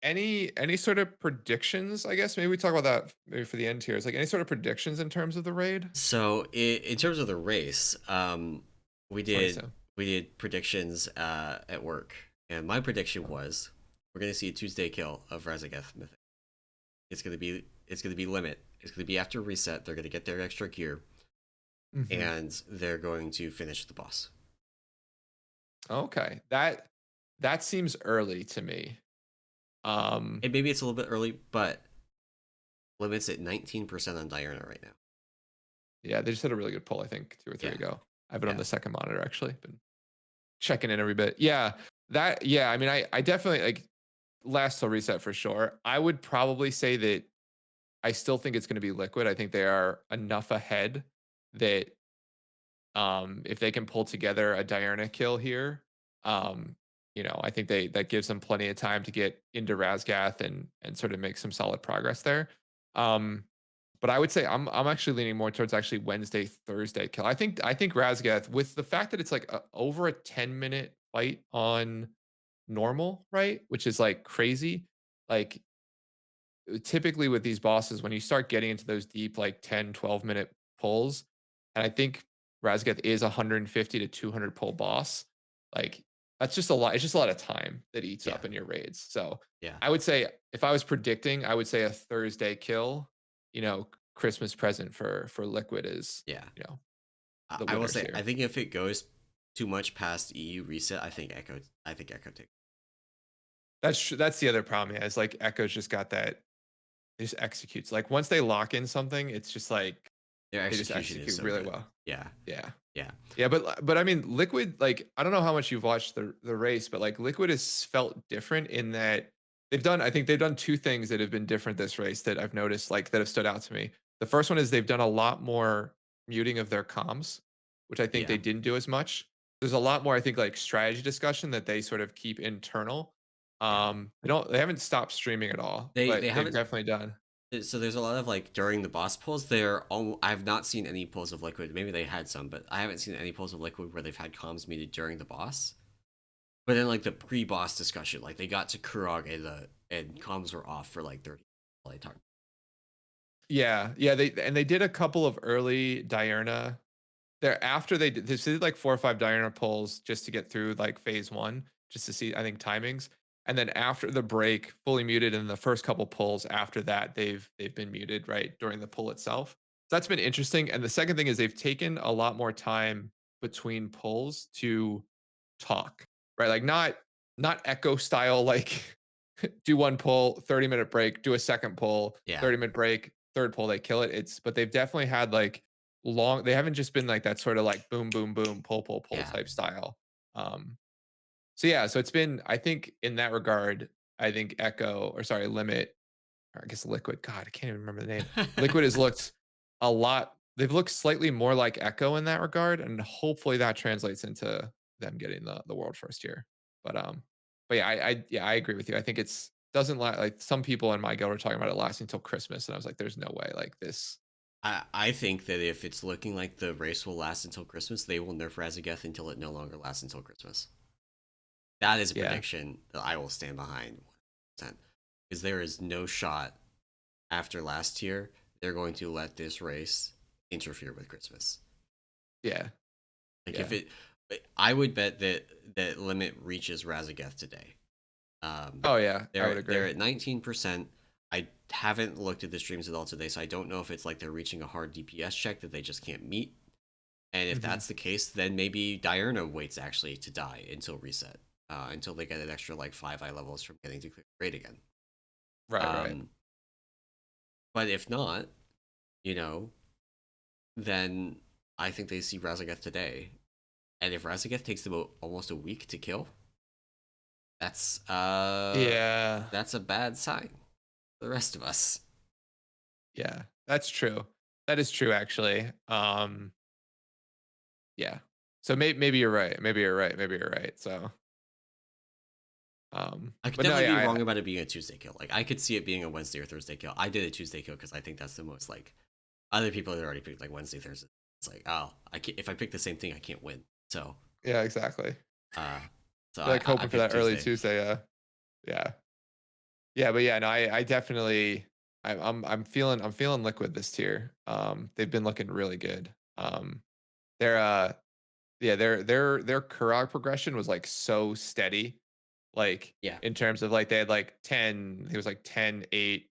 Any sort of predictions, I guess? Maybe we talk about that maybe for the end here. Is like any sort of predictions in terms of the raid? So in terms of the race, we did 27. we did predictions at work, and my prediction was we're gonna see a Tuesday kill of Razageth Mythic. It's gonna be limit. It's gonna be after reset. They're gonna get their extra gear, Hmm. and they're going to finish the boss. Okay. That seems early to me. Um, And maybe it's a little bit early, but limits at 19% on Diurna right now. yeah, they just had a really good pull, I think, 2 or 3 Yeah, ago. I have it on yeah. the second monitor actually. Been checking in every bit. Yeah. Yeah, I mean I definitely like last till reset for sure. I would probably say that I still think it's going to be liquid. I think they are enough ahead that if they can pull together a Diurna kill here, um, I think that gives them plenty of time to get into Razgath and sort of make some solid progress there. Um, but I would say I'm actually leaning more towards actually Wednesday, Thursday kill. I think Razgath, with the fact that it's like over a 10-minute fight on normal, right? Which is like crazy. Like typically with these bosses, when you start getting into those deep, like 10, 12-minute pulls, and I think Razgeth is 150 to 200 pull boss, like that's just a lot. It's just a lot of time that eats Yeah, up in your raids. So yeah, I would say if I was predicting, I would say a Thursday kill, Christmas present for Liquid is, yeah. the I will winners say I here. think if it goes too much past EU reset, I think Echo takes. That's the other problem. Yeah, is like Echo's just got that. It just executes. Like once they lock in something, it's just like Their they just execution is execute so really good. well. Yeah, Yeah. yeah, Yeah, but I mean, Liquid, like I don't know how much you've watched the race, but like Liquid has felt different in that I think they've done two things that have been different this race that I've noticed, like that have stood out to me. The first one is they've done a lot more muting of their comms, which I think yeah, they didn't do as much. There's a lot more, I think, like strategy discussion that they sort of keep internal. yeah. They haven't stopped streaming at all, They but they've haven't. definitely done. So there's a lot of like during the boss pulls. I've not seen any pulls of Liquid. Maybe they had some, but I haven't seen any pulls of Liquid where they've had comms muted during the boss. But then like the pre-boss discussion, like they got to Kurog and comms were off for like 30. While they talked. Yeah, they did a couple of early Diurna. There after they did like 4 or 5 Diana pulls just to get through like phase 1, just to see, I think, timings. And then after the break, fully muted, and the first couple pulls after that, they've been muted, right, during the pull itself. So that's been interesting. And the second thing is they've taken a lot more time between pulls to talk, right? Like not echo style, like do one pull, 30-minute break, do a second pull, Yeah, 30-minute break, third pull, they kill it. But they've definitely had like they haven't just been like that sort of like boom, boom, boom, pull yeah. type style. So yeah, so it's been, I think in that regard, I think Echo, or sorry, Limit, or I guess Liquid. God, I can't even remember the name. Liquid has looked a lot. They've looked slightly more like Echo in that regard, and hopefully that translates into them getting the world first here. But yeah, I agree with you. I think it's doesn't like some people in my guild are talking about it lasting until Christmas, and I was like, there's no way like this. I think that if it's looking like the race will last until Christmas, they will nerf Razageth until it no longer lasts until Christmas. That is a Yeah, prediction that I will stand behind 100%. Because there is no shot after last year they're going to let this race interfere with Christmas. yeah, Like if yeah. it, I would bet that limit reaches Razageth today. Um, Oh yeah, I would they're agree. at 19%. I haven't looked at the streams at all today, so I don't know if it's like they're reaching a hard DPS check that they just can't meet. And if Mhm. that's the case, then maybe Diurna waits actually to die until reset, until they get an extra like 5 eye levels from getting to clear grade again. Right, right. Um, but if not, you know, then I think they see Razageth today. And if Razageth takes them almost a week to kill, that's Yeah. that's a bad sign for the rest of us. Yeah. That's true. That is true actually. Yeah. So maybe you're right. Maybe you're right. Maybe you're right. So I could but no, definitely be yeah, wrong about it being a Tuesday kill. Like I could see it being a Wednesday or Thursday kill. I did a Tuesday kill because I think that's the most like other people had already picked like Wednesday, Thursday. It's like, oh, I can't, if I pick the same thing, I can't win. So, yeah, exactly. uh, so You're like I hoping for picked that early Tuesday. Tuesday, yeah. Yeah, but yeah, no, I definitely I'm feeling liquid this tier. They've been looking really good. They're yeah, their Kurog progression was like so steady. Like Yeah, in terms of like they had like 10, it was like 10, 8,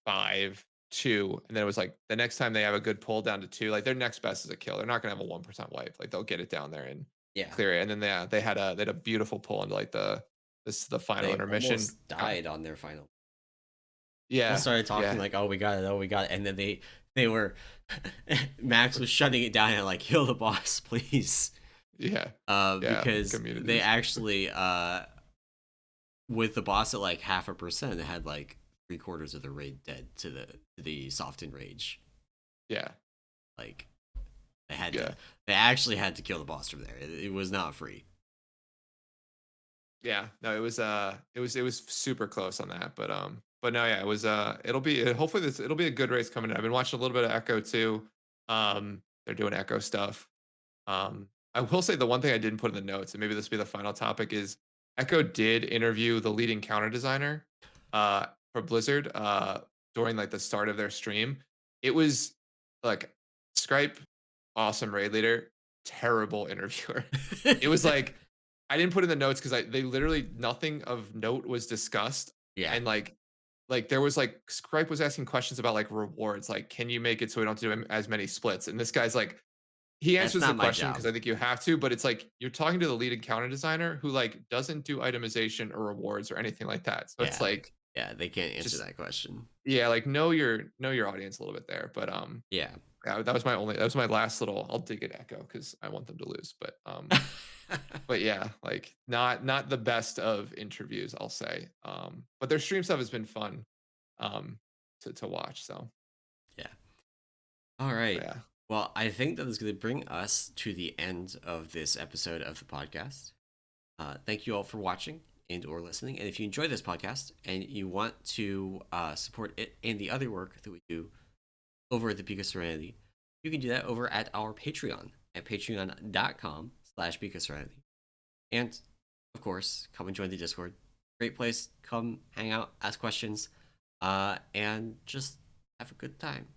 5, 2, and then it was like the next time they have a good pull down to 2, like their next best is a kill. They're not gonna have a 1% wipe. Like they'll get it down there and yeah. clear it. And then they had a beautiful pull into like the final They intermission. almost died on their final. People Yeah, started talking yeah, like, "Oh, we got it! Oh, we got it!" And then they were Max was shutting it down and like, "Kill the boss, please," yeah, yeah. because they Communities. actually with the boss at like 0.5%, it had like 3/4 of the raid dead to the soft enrage. Yeah, Like they had to, yeah, they actually had to kill the boss from there. It was not free. yeah. No, it was super close on that, but no, yeah, it was it'll be hopefully this it'll be a good race coming in. I've been watching a little bit of Echo too. They're doing Echo stuff. I will say the one thing I didn't put in the notes, and maybe this will be the final topic, is Echo did interview the leading counter designer for Blizzard during like the start of their stream. It was like Skype, awesome raid leader, terrible interviewer. It was like I didn't put in the notes because they literally nothing of note was discussed, Yeah, and like there was like Skype was asking questions about like rewards, like can you make it so we don't do as many splits, and this guy's like he that's answers the not my question because job. I think you have to, but it's like you're talking to the lead encounter designer who like doesn't do itemization or rewards or anything like that. So it's Yeah, like yeah, they can't answer just that question. yeah, like know your audience a little bit there. But Yeah. yeah, that was my last little I'll dig at Echo because I want them to lose. But yeah, like not the best of interviews, I'll say. But their stream stuff has been fun to watch. So Yeah. All right. yeah. Well, I think that is going to bring us to the end of this episode of the podcast. Thank you all for watching and or listening. And if you enjoy this podcast and you want to support it and the other work that we do over at the Peak of Serenity, you can do that over at our Patreon at patreon.com/Peak of Serenity. And of course, come and join the Discord. Great place. Come hang out, ask questions, and just have a good time.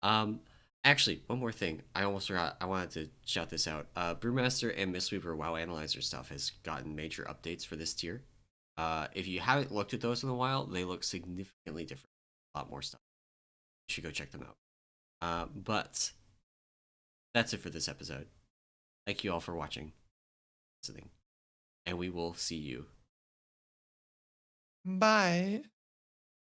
Um, Actually, one more thing. I almost forgot. I wanted to shout this out. Brewmaster and Mistweaver WoW Analyzer stuff has gotten major updates for this tier. If you haven't looked at those in a while, they look significantly different. A lot more stuff. You should go check them out. But that's it for this episode. Thank you all for watching, listening, and we will see you. Bye.